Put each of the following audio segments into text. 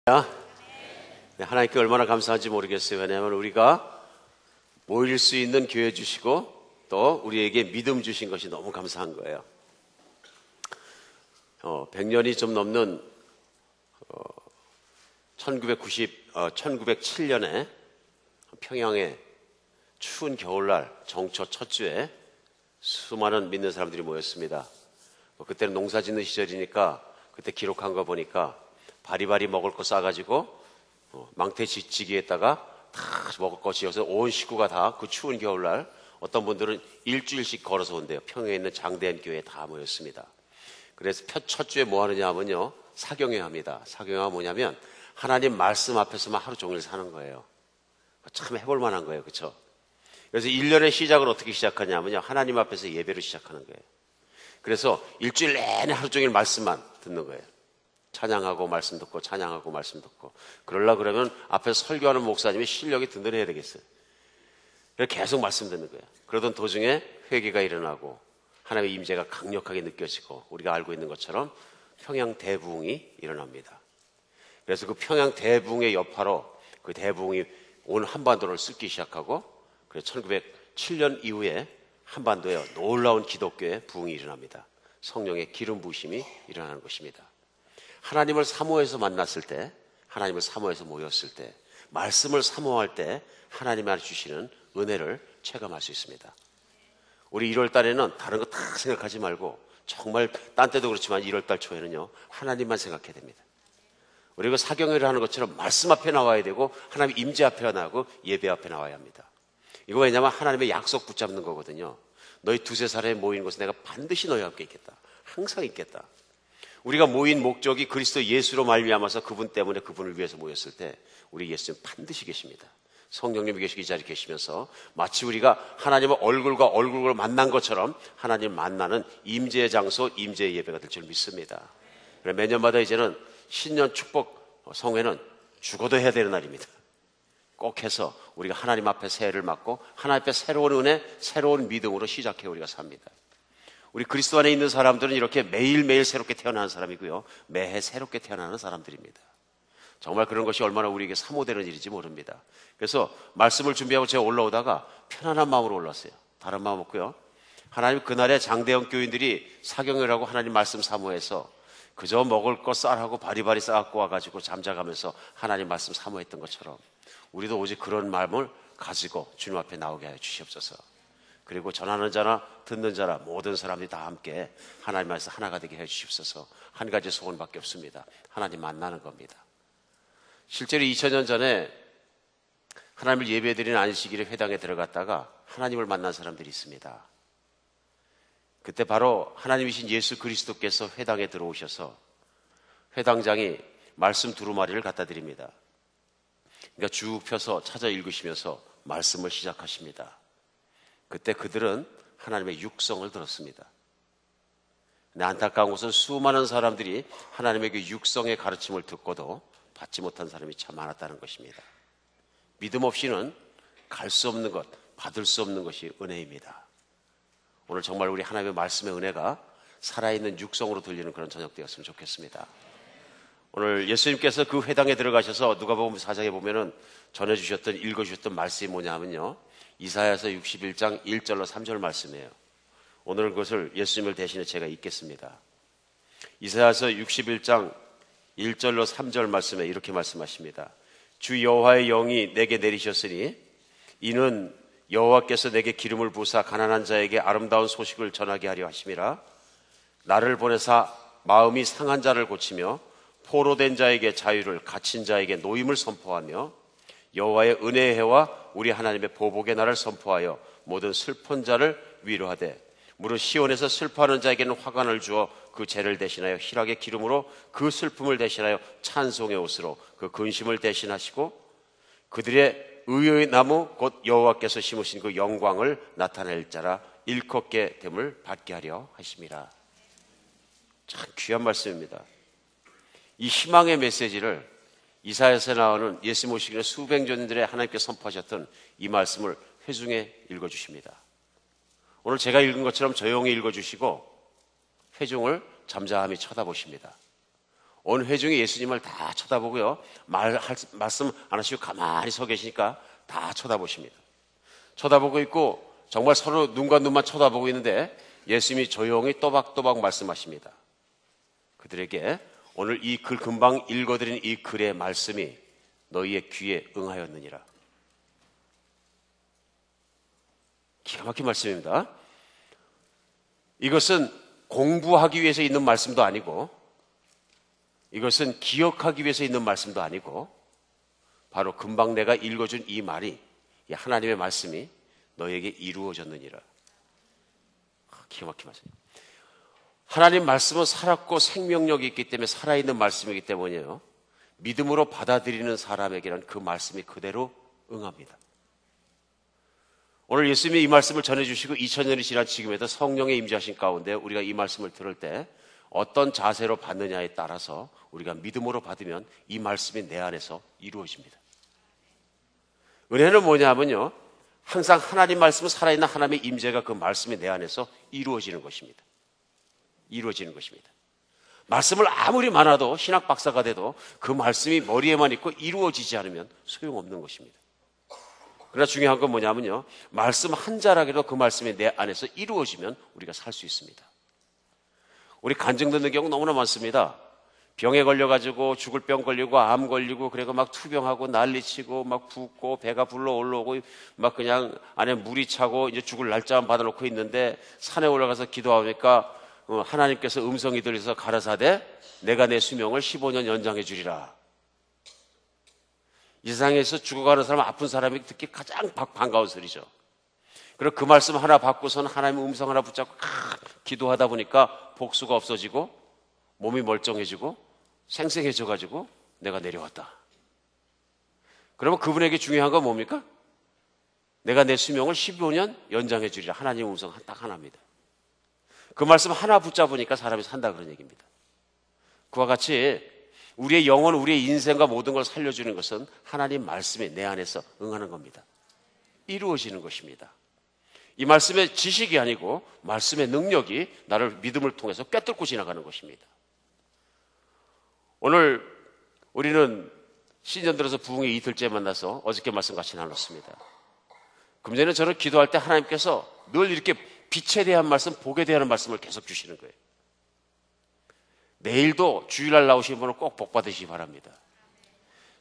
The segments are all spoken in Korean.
네, 하나님께 얼마나 감사한지 모르겠어요. 왜냐하면 우리가 모일 수 있는 교회 주시고 또 우리에게 믿음 주신 것이 너무 감사한 거예요. 100년이 좀 넘는 1907년에 평양의 추운 겨울날 정초 첫 주에 수많은 믿는 사람들이 모였습니다. 그때는 농사 짓는 시절이니까 그때 기록한 거 보니까 바리바리 먹을 거 싸가지고 망태지기에다가 다 먹을 거 지어서 온 식구가 다 그 추운 겨울날 어떤 분들은 일주일씩 걸어서 온대요. 평양에 있는 장대한 교회에 다 모였습니다. 그래서 첫 주에 뭐 하느냐 하면요, 사경회 합니다. 사경회가 뭐냐면 하나님 말씀 앞에서만 하루 종일 사는 거예요. 참 해볼 만한 거예요. 그렇죠? 그래서 1년의 시작을 어떻게 시작하냐면요, 하나님 앞에서 예배를 시작하는 거예요. 그래서 일주일 내내 하루 종일 말씀만 듣는 거예요. 찬양하고 말씀 듣고 찬양하고 말씀 듣고. 그러면 앞에서 설교하는 목사님이 실력이 든든해야 되겠어요. 그래서 계속 말씀 듣는 거예요. 그러던 도중에 회개가 일어나고 하나님의 임재가 강력하게 느껴지고 우리가 알고 있는 것처럼 평양 대부흥이 일어납니다. 그래서 그 평양 대부흥의 여파로 그 대부흥이 온 한반도를 쓸기 시작하고, 그래서 1907년 이후에 한반도에 놀라운 기독교의 부흥이 일어납니다. 성령의 기름 부으심이 일어나는 것입니다. 하나님을 사모해서 만났을 때, 하나님을 사모해서 모였을 때, 말씀을 사모할 때 하나님이 주시는 은혜를 체감할 수 있습니다. 우리 1월 달에는 다른 거 다 생각하지 말고 정말 딴 때도 그렇지만 1월 달 초에는요, 하나님만 생각해야 됩니다. 우리가 사경회를 하는 것처럼 말씀 앞에 나와야 되고 하나님 임재 앞에 나오고 예배 앞에 나와야 합니다. 이거 왜냐하면 하나님의 약속 붙잡는 거거든요. 너희 두세 사람이 모인 곳에 내가 반드시 너희와 함께 있겠다. 항상 있겠다. 우리가 모인 목적이 그리스도 예수로 말미암아서 그분 때문에 그분을 위해서 모였을 때 우리 예수님 반드시 계십니다. 성령님이 계시기 자리에 계시면서 마치 우리가 하나님의 얼굴과 얼굴을 만난 것처럼 하나님 만나는 임재의 장소, 임재의 예배가 될 줄 믿습니다. 매년마다 이제는 신년 축복 성회는 죽어도 해야 되는 날입니다. 꼭 해서 우리가 하나님 앞에 새해를 맞고 하나님 앞에 새로운 은혜, 새로운 믿음으로 시작해 우리가 삽니다. 우리 그리스도 안에 있는 사람들은 이렇게 매일매일 새롭게 태어나는 사람이고요, 매해 새롭게 태어나는 사람들입니다. 정말 그런 것이 얼마나 우리에게 사모되는 일인지 모릅니다. 그래서 말씀을 준비하고 제가 올라오다가 편안한 마음으로 올랐어요. 다른 마음 없고요. 하나님 그날에 장대형 교인들이 사경을 하고 하나님 말씀 사모해서 그저 먹을 거 쌀하고 바리바리 싸갖고 와가지고 잠자가면서 하나님 말씀 사모했던 것처럼 우리도 오직 그런 마음을 가지고 주님 앞에 나오게 하여 주시옵소서. 그리고 전하는 자나 듣는 자나 모든 사람들이 다 함께 하나님 말씀 하나가 되게 해 주시옵소서. 한 가지 소원밖에 없습니다. 하나님 만나는 겁니다. 실제로 2000년 전에 하나님을 예배드리는 안식일에 회당에 들어갔다가 하나님을 만난 사람들이 있습니다. 그때 바로 하나님이신 예수 그리스도께서 회당에 들어오셔서 회당장이 말씀 두루마리를 갖다 드립니다. 그러니까 쭉 펴서 찾아 읽으시면서 말씀을 시작하십니다. 그때 그들은 하나님의 육성을 들었습니다. 근데 안타까운 것은 수많은 사람들이 하나님의 그 육성의 가르침을 듣고도 받지 못한 사람이 참 많았다는 것입니다. 믿음 없이는 갈 수 없는 것, 받을 수 없는 것이 은혜입니다. 오늘 정말 우리 하나님의 말씀의 은혜가 살아있는 육성으로 들리는 그런 저녁 되었으면 좋겠습니다. 오늘 예수님께서 그 회당에 들어가셔서 누가복음 4장에 보면은 전해주셨던, 읽어주셨던 말씀이 뭐냐 하면요, 이사야서 61장 1절로 3절 말씀이에요. 오늘 그것을 예수님을 대신해 제가 읽겠습니다. 이사야서 61장 1절로 3절 말씀에 이렇게 말씀하십니다. 주 여호와의 영이 내게 내리셨으니 이는 여호와께서 내게 기름을 부으사 가난한 자에게 아름다운 소식을 전하게 하려 하심이라. 나를 보내사 마음이 상한 자를 고치며 포로된 자에게 자유를, 갇힌 자에게 노임을 선포하며 여호와의 은혜의 해와 우리 하나님의 보복의 날을 선포하여 모든 슬픈 자를 위로하되 무릇 시온에서 슬퍼하는 자에게는 화관을 주어 그 죄를 대신하여 희락의 기름으로 그 슬픔을 대신하여 찬송의 옷으로 그 근심을 대신하시고 그들의 의의 나무 곧 여호와께서 심으신 그 영광을 나타낼 자라 일컫게 됨을 받게 하려 하심이라. 참 귀한 말씀입니다. 이 희망의 메시지를 이사야서에 나오는 예수님 오시기 전에 수백 년들의 하나님께 선포하셨던 이 말씀을 회중에 읽어주십니다. 오늘 제가 읽은 것처럼 조용히 읽어주시고 회중을 잠잠히 쳐다보십니다. 온 회중이 예수님을 다 쳐다보고요. 말씀 안 하시고 가만히 서 계시니까 다 쳐다보십니다. 쳐다보고 있고 정말 서로 눈과 눈만 쳐다보고 있는데 예수님이 조용히 또박또박 말씀하십니다. 그들에게 오늘 이 글, 금방 읽어드린 이 글의 말씀이 너희의 귀에 응하였느니라. 기가 막힌 말씀입니다. 이것은 공부하기 위해서 있는 말씀도 아니고, 이것은 기억하기 위해서 있는 말씀도 아니고, 바로 금방 내가 읽어준 이 말이, 이 하나님의 말씀이 너에게 이루어졌느니라. 기가 막힌 말씀입니다. 하나님 말씀은 살았고 생명력이 있기 때문에, 살아있는 말씀이기 때문이에요. 믿음으로 받아들이는 사람에게는 그 말씀이 그대로 응합니다. 오늘 예수님이 이 말씀을 전해주시고 2000년이 지난 지금에도 성령의 임재하신 가운데 우리가 이 말씀을 들을 때 어떤 자세로 받느냐에 따라서 우리가 믿음으로 받으면 이 말씀이 내 안에서 이루어집니다. 은혜는 뭐냐면요, 항상 하나님 말씀은 살아있는 하나님의 임재가 그 말씀이 내 안에서 이루어지는 것입니다. 이루어지는 것입니다. 말씀을 아무리 많아도, 신학 박사가 돼도 그 말씀이 머리에만 있고 이루어지지 않으면 소용없는 것입니다. 그러나 중요한 건 뭐냐면요, 말씀 한 자락이라도 그 말씀이 내 안에서 이루어지면 우리가 살 수 있습니다. 우리 간증 듣는 경우 너무나 많습니다. 병에 걸려가지고 죽을 병 걸리고 암 걸리고 그리고 막 투병하고 난리치고 막 붓고 배가 불러 올라오고 막 그냥 안에 물이 차고 이제 죽을 날짜만 받아놓고 있는데 산에 올라가서 기도하니까 하나님께서 음성이 들려서 가라사대 내가 내 수명을 15년 연장해 주리라. 이 세상에서 죽어가는 사람, 아픈 사람이 듣기 가장 반가운 소리죠. 그리고 그 말씀 하나 받고서는 하나님의 음성 하나 붙잡고 기도하다 보니까 복수가 없어지고 몸이 멀쩡해지고 생생해져가지고 내가 내려왔다. 그러면 그분에게 중요한 건 뭡니까? 내가 내 수명을 15년 연장해 주리라. 하나님의 음성 딱 하나입니다. 그 말씀 하나 붙잡으니까 사람이 산다 그런 얘기입니다. 그와 같이 우리의 영혼, 우리의 인생과 모든 걸 살려주는 것은 하나님 말씀이 내 안에서 응하는 겁니다. 이루어지는 것입니다. 이 말씀의 지식이 아니고 말씀의 능력이 나를 믿음을 통해서 꿰뚫고 지나가는 것입니다. 오늘 우리는 신년 들어서 부흥의 이틀째 만나서 어저께 말씀 같이 나눴습니다. 금전에 저는 기도할 때 하나님께서 늘 이렇게 빛에 대한 말씀, 복에 대한 말씀을 계속 주시는 거예요. 내일도 주일날 나오신 분은 꼭 복 받으시기 바랍니다.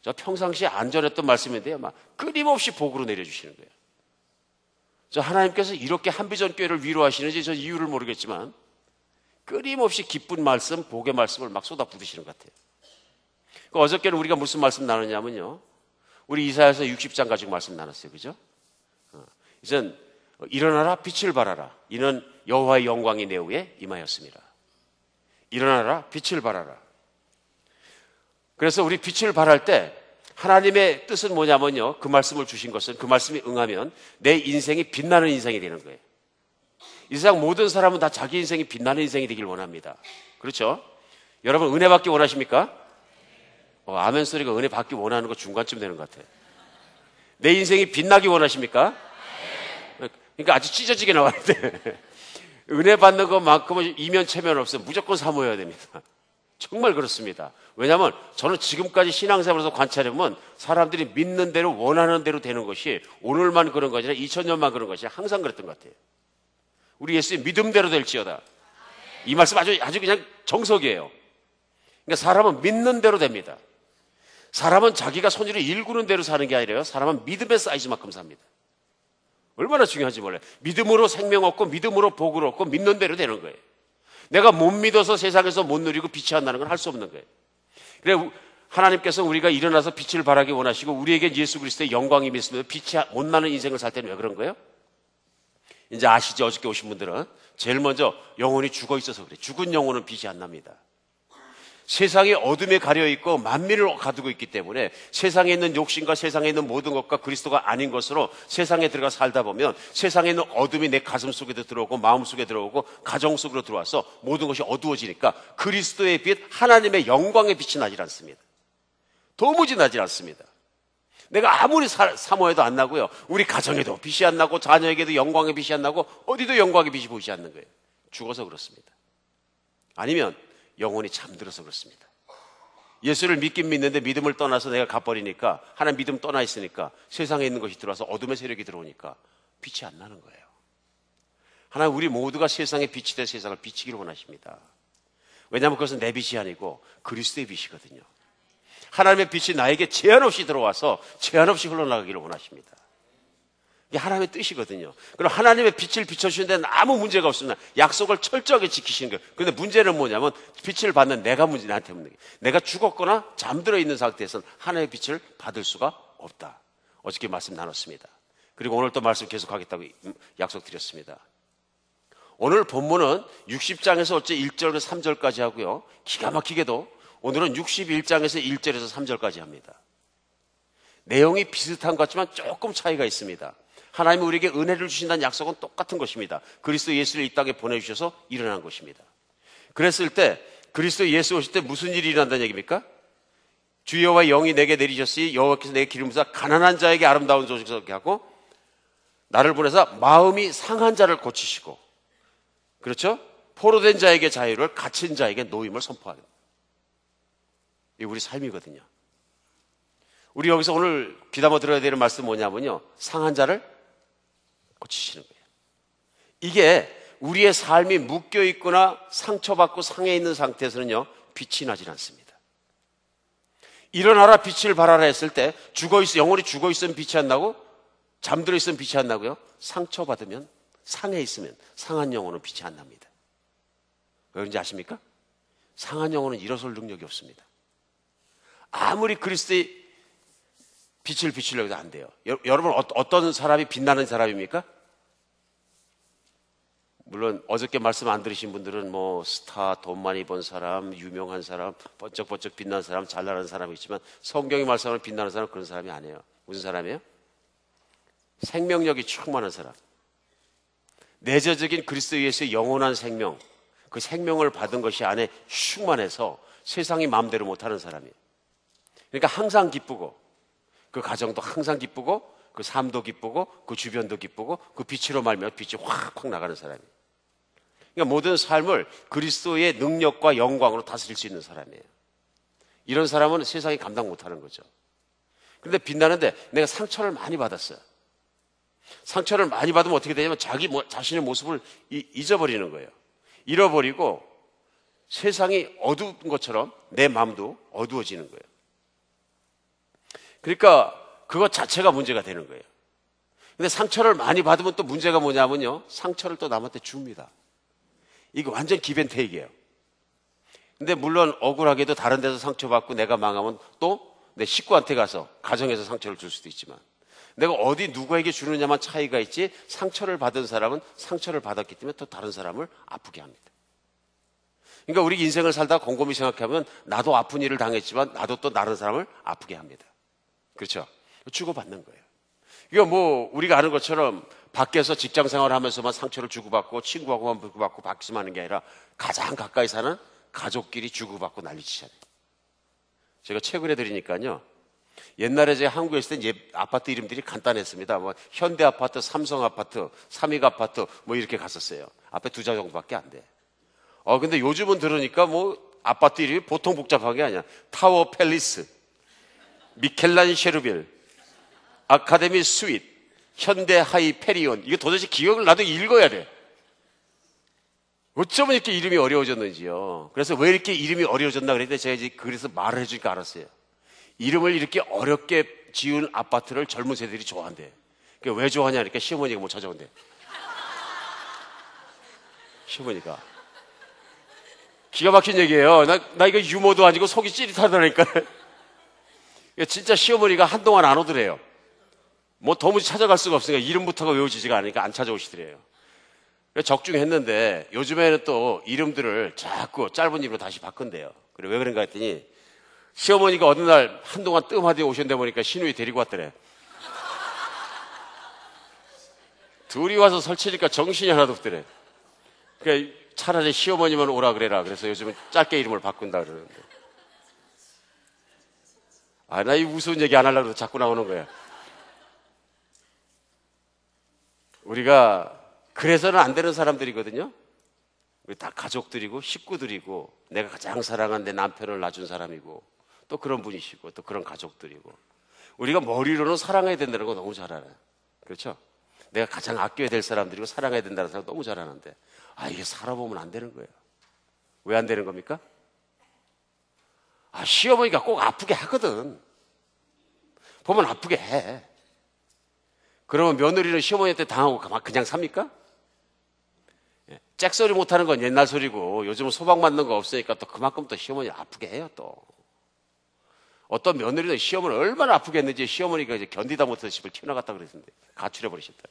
저 평상시에 안 전했던 말씀인데요, 막 끊임없이 복으로 내려주시는 거예요. 저 하나님께서 이렇게 한비전 교회를 위로하시는지 저 이유를 모르겠지만 끊임없이 기쁜 말씀, 복의 말씀을 막 쏟아부으시는 것 같아요. 어저께는 우리가 무슨 말씀 나눴냐면요, 우리 이사야서 60장 가지고 말씀 나눴어요. 그죠? 이젠 일어나라 빛을 발하라. 이는 여호와의 영광이 내 위에 임하였습니다. 일어나라 빛을 발하라. 그래서 우리 빛을 발할 때 하나님의 뜻은 뭐냐면요, 그 말씀을 주신 것은, 그 말씀이 응하면 내 인생이 빛나는 인생이 되는 거예요. 이 세상 모든 사람은 다 자기 인생이 빛나는 인생이 되길 원합니다. 그렇죠? 여러분 은혜 받기 원하십니까? 아멘 소리가 은혜 받기 원하는 거 중간쯤 되는 것 같아요. 내 인생이 빛나기 원하십니까? 그러니까 아주 찢어지게 나와야 돼. 은혜 받는 것만큼은 이면체면 없어요. 무조건 사모해야 됩니다. 정말 그렇습니다. 왜냐하면 저는 지금까지 신앙생활에서 관찰해보면 사람들이 믿는 대로 원하는 대로 되는 것이 오늘만 그런 것이 아니라 2000년만 그런 것이 항상 그랬던 것 같아요. 우리 예수의 믿음대로 될지어다. 이 말씀 아주 그냥 정석이에요. 그러니까 사람은 믿는 대로 됩니다. 사람은 자기가 손으로 일구는 대로 사는 게 아니라요, 사람은 믿음의 사이즈만큼 삽니다. 얼마나 중요한지 몰라요. 믿음으로 생명 얻고 믿음으로 복을 얻고 믿는 대로 되는 거예요. 내가 못 믿어서 세상에서 못 누리고 빛이 안 나는 건 할 수 없는 거예요. 그래 하나님께서 우리가 일어나서 빛을 발하기 원하시고 우리에게 예수 그리스도의 영광이 있으면 빛이 못 나는 인생을 살 때는 왜 그런 거예요? 이제 아시죠? 어저께 오신 분들은 제일 먼저 영혼이 죽어 있어서 그래. 죽은 영혼은 빛이 안 납니다. 세상이 어둠에 가려있고 만민을 가두고 있기 때문에 세상에 있는 욕심과 세상에 있는 모든 것과 그리스도가 아닌 것으로 세상에 들어가 살다 보면 세상에 있는 어둠이 내 가슴 속에도 들어오고 마음 속에 들어오고 가정 속으로 들어와서 모든 것이 어두워지니까 그리스도의 빛, 하나님의 영광의 빛이 나질 않습니다. 도무지 나질 않습니다. 내가 아무리 사모해도 안 나고요, 우리 가정에도 빛이 안 나고 자녀에게도 영광의 빛이 안 나고 어디도 영광의 빛이 보이지 않는 거예요. 죽어서 그렇습니다. 아니면 영혼이 잠들어서 그렇습니다. 예수를 믿긴 믿는데 믿음을 떠나서 내가 가버리니까, 하나님 믿음 떠나 있으니까 세상에 있는 것이 들어와서 어둠의 세력이 들어오니까 빛이 안 나는 거예요. 하나님 우리 모두가 세상의 빛이 돼 세상을 비치기를 원하십니다. 왜냐하면 그것은 내 빛이 아니고 그리스도의 빛이거든요. 하나님의 빛이 나에게 제한 없이 들어와서 제한 없이 흘러나가기를 원하십니다. 이게 하나님의 뜻이거든요. 그럼 하나님의 빛을 비춰주시는 데는 아무 문제가 없습니다. 약속을 철저하게 지키시는 거예요. 그런데 문제는 뭐냐면 빛을 받는 내가 나한테 없는 거예요. 내가 죽었거나 잠들어 있는 상태에서는 하나님의 빛을 받을 수가 없다. 어저께 말씀 나눴습니다. 그리고 오늘 또 말씀 계속하겠다고 약속드렸습니다. 오늘 본문은 60장에서 어째 1절에서 3절까지 하고요. 기가 막히게도 오늘은 61장에서 1절에서 3절까지 합니다. 내용이 비슷한 것 같지만 조금 차이가 있습니다. 하나님은 우리에게 은혜를 주신다는 약속은 똑같은 것입니다. 그리스도 예수를 이 땅에 보내주셔서 일어난 것입니다. 그랬을 때 그리스도 예수 오실 때 무슨 일이 일어난다는 얘기입니까? 주 여호와의 영이 내게 내리셨으니 여호와께서 내게 기름 부사 가난한 자에게 아름다운 소식을 하고 나를 보내사 마음이 상한 자를 고치시고, 그렇죠? 포로된 자에게 자유를, 갇힌 자에게 노임을 선포하는, 이게 우리 삶이거든요. 우리 여기서 오늘 귀담아 들어야 되는 말씀은 뭐냐면요, 상한 자를 고치시는 거예요. 이게 우리의 삶이 묶여 있거나 상처받고 상해 있는 상태에서는요, 빛이 나질 않습니다. 일어나라 빛을 발하라 했을 때 영혼이 죽어 있으면 빛이 안 나고 잠들어 있으면 빛이 안 나고요, 상처받으면, 상해 있으면 상한 영혼은 빛이 안 납니다. 왜 그런지 아십니까? 상한 영혼은 일어설 능력이 없습니다. 아무리 그리스도의 빛을 비추려고 해도 안 돼요. 여러분 어떤 사람이 빛나는 사람입니까? 물론 어저께 말씀 안 들으신 분들은 뭐 스타, 돈 많이 번 사람, 유명한 사람, 번쩍번쩍 빛나는 사람, 잘나가는 사람이 있지만 성경이 말씀하는 빛나는 사람은 그런 사람이 아니에요. 무슨 사람이에요? 생명력이 충만한 사람, 내재적인 그리스도 예수의 영원한 생명, 그 생명을 받은 것이 안에 충만해서 세상이 마음대로 못하는 사람이에요. 그러니까 항상 기쁘고, 그 가정도 항상 기쁘고, 그 삶도 기쁘고, 그 주변도 기쁘고, 그 빛으로 말미암아 빛이 확확 나가는 사람이에요. 그러니까 모든 삶을 그리스도의 능력과 영광으로 다스릴 수 있는 사람이에요. 이런 사람은 세상이 감당 못하는 거죠. 그런데 빛나는데 내가 상처를 많이 받았어요. 상처를 많이 받으면 어떻게 되냐면 자신의 모습을 잊어버리는 거예요. 잃어버리고 세상이 어두운 것처럼 내 마음도 어두워지는 거예요. 그러니까 그것 자체가 문제가 되는 거예요. 근데 상처를 많이 받으면 또 문제가 뭐냐면요, 상처를 또 남한테 줍니다. 이거 완전 기벤테이크예요. 근데 물론 억울하게도 다른 데서 상처받고 내가 망하면 또 내 식구한테 가서 가정에서 상처를 줄 수도 있지만, 내가 어디 누구에게 주느냐만 차이가 있지, 상처를 받은 사람은 상처를 받았기 때문에 또 다른 사람을 아프게 합니다. 그러니까 우리 인생을 살다 곰곰이 생각하면 나도 아픈 일을 당했지만 나도 또 다른 사람을 아프게 합니다. 그렇죠? 주고받는 거예요. 이거 뭐 우리가 아는 것처럼 밖에서 직장 생활을 하면서만 상처를 주고받고 친구하고만 주고받고 박심하는 게 아니라 가장 가까이 사는 가족끼리 주고받고 난리치잖아요. 제가 최근에 들으니까요, 옛날에 제가 한국에 있을 때 아파트 이름들이 간단했습니다. 뭐 현대 아파트, 삼성 아파트, 삼익 아파트 뭐 이렇게 갔었어요. 앞에 두 자 정도밖에 안 돼. 근데 요즘은 들으니까 뭐 아파트 이름이 보통 복잡한 게 아니야. 타워 팰리스, 미켈란 셰르빌, 아카데미 스윗, 현대 하이 페리온. 이게 도대체 기억을 나도 읽어야 돼. 어쩌면 이렇게 이름이 어려워졌는지요. 그래서 왜 이렇게 이름이 어려워졌나 그랬는데 제가 이제 그래서 말을 해주니까 알았어요. 이름을 이렇게 어렵게 지은 아파트를 젊은 세대들이 좋아한대. 왜 좋아하냐 그러니까 시어머니가 뭐 찾아온대. 시어머니가. 기가 막힌 얘기예요. 나 이거 유머도 아니고 속이 찌릿하다니까. 진짜 시어머니가 한동안 안 오더래요. 뭐 도무지 찾아갈 수가 없으니까 이름부터가 외워지지가 않으니까 안 찾아오시더래요. 적중했는데 요즘에는 또 이름들을 자꾸 짧은 이름으로 다시 바꾼대요. 그래 왜 그런가 했더니 시어머니가 어느 날 한동안 뜸하게 오셨는데 보니까 시누이 데리고 왔더래. 둘이 와서 설치니까 정신이 하나도 없더래. 그러니까 차라리 시어머니만 오라 그래라. 그래서 요즘은 짧게 이름을 바꾼다 그러는데. 나 이 우스운 얘기 안 하려고 해도 자꾸 나오는 거야. 우리가 그래서는 안 되는 사람들이거든요. 우리 다 가족들이고 식구들이고 내가 가장 사랑하는 내 남편을 낳아준 사람이고 또 그런 분이시고 또 그런 가족들이고 우리가 머리로는 사랑해야 된다는 거 너무 잘 알아요. 그렇죠? 내가 가장 아껴야 될 사람들이고 사랑해야 된다는 사람 너무 잘 아는데 이게 살아보면 안 되는 거예요. 왜 안 되는 겁니까? 시어머니가 꼭 아프게 하거든. 보면 아프게 해. 그러면 며느리는 시어머니한테 당하고 그냥 삽니까? 잭소리 못하는 건 옛날 소리고 요즘은 소방 맞는 거 없으니까 또 그만큼 또 시어머니 아프게 해요 또. 어떤 며느리는 시어머니 얼마나 아프게 했는지 시어머니가 이제 견디다 못해서 집을 튀어나갔다 그랬는데 가출해버리셨다.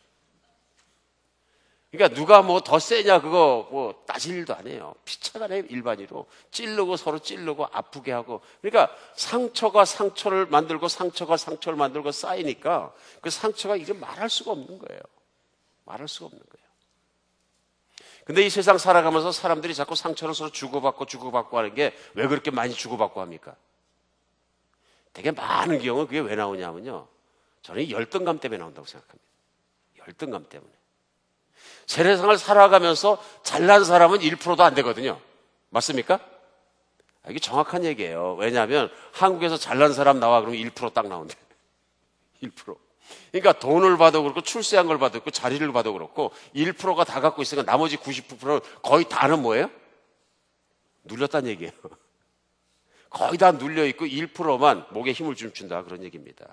그러니까 누가 뭐 더 세냐 그거 뭐 따질 일도 아니에요. 피차간에 일반이로 찌르고 서로 찌르고 아프게 하고 그러니까 상처가 상처를 만들고 상처가 상처를 만들고 쌓이니까 그 상처가 이게 말할 수가 없는 거예요. 말할 수가 없는 거예요. 근데 이 세상 살아가면서 사람들이 자꾸 상처를 서로 주고받고 하는 게 왜 그렇게 많이 주고받고 합니까? 되게 많은 경우 그게 왜 나오냐면요. 저는 이 열등감 때문에 나온다고 생각합니다. 열등감 때문에. 세상을 살아가면서 잘난 사람은 1%도 안 되거든요. 맞습니까? 이게 정확한 얘기예요. 왜냐하면 한국에서 잘난 사람 나와 그러면 1% 딱 나온대. 1%. 그러니까 돈을 봐도 그렇고 출세한 걸 봐도 그렇고 자리를 봐도 그렇고 1%가 다 갖고 있으니까 나머지 99%는 거의 다는 뭐예요? 눌렸다는 얘기예요. 거의 다 눌려있고 1%만 목에 힘을 좀 준다 그런 얘기입니다.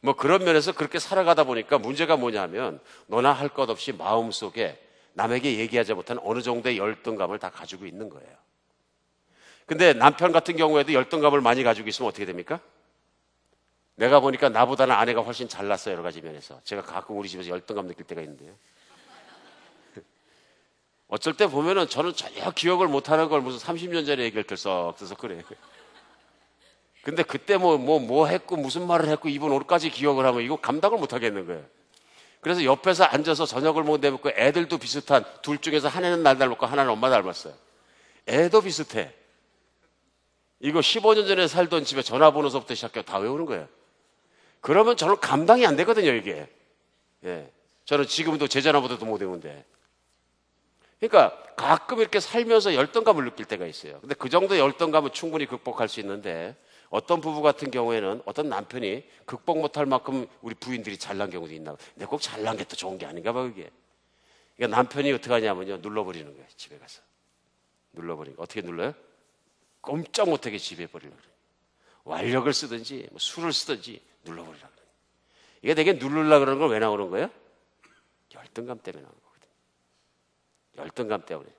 뭐 그런 면에서 그렇게 살아가다 보니까 문제가 뭐냐면 너나 할 것 없이 마음속에 남에게 얘기하지 못한 어느 정도의 열등감을 다 가지고 있는 거예요. 근데 남편 같은 경우에도 열등감을 많이 가지고 있으면 어떻게 됩니까? 내가 보니까 나보다는 아내가 훨씬 잘났어요. 여러 가지 면에서. 제가 가끔 우리 집에서 열등감 느낄 때가 있는데요. 어쩔 때 보면은 저는 전혀 기억을 못하는 걸 무슨 30년 전에 얘기를 들썩 그래요. 근데 그때 뭐 했고 무슨 말을 했고 이번 오늘까지 기억을 하면 이거 감당을 못 하겠는 거예요. 그래서 옆에서 앉아서 저녁을 못 내먹고 애들도 비슷한 둘 중에서 하나는 날 닮았고 하나는 엄마 닮았어요. 애도 비슷해. 이거 15년 전에 살던 집에 전화번호서부터 시작해 다 외우는 거예요. 그러면 저는 감당이 안 되거든요, 이게. 예. 저는 지금도 제 전화번호도 못 외우는데. 그러니까 가끔 이렇게 살면서 열등감을 느낄 때가 있어요. 근데 그 정도 열등감은 충분히 극복할 수 있는데 어떤 부부 같은 경우에는 어떤 남편이 극복 못할 만큼 우리 부인들이 잘난 경우도 있나. 근데 꼭 잘난 게 또 좋은 게 아닌가 봐, 그게. 그러니까 남편이 어떻게 하냐면요. 눌러버리는 거예요, 집에 가서. 눌러버리는 거. 어떻게 눌러요? 꼼짝 못하게 지배해버리려고 그래요. 완력을 쓰든지 뭐 술을 쓰든지 눌러버리려고 그래요. 이게 되게 누르려고 그러는 걸 왜 나오는 거예요? 열등감 때문에 나오는 거거든요. 열등감 때문에.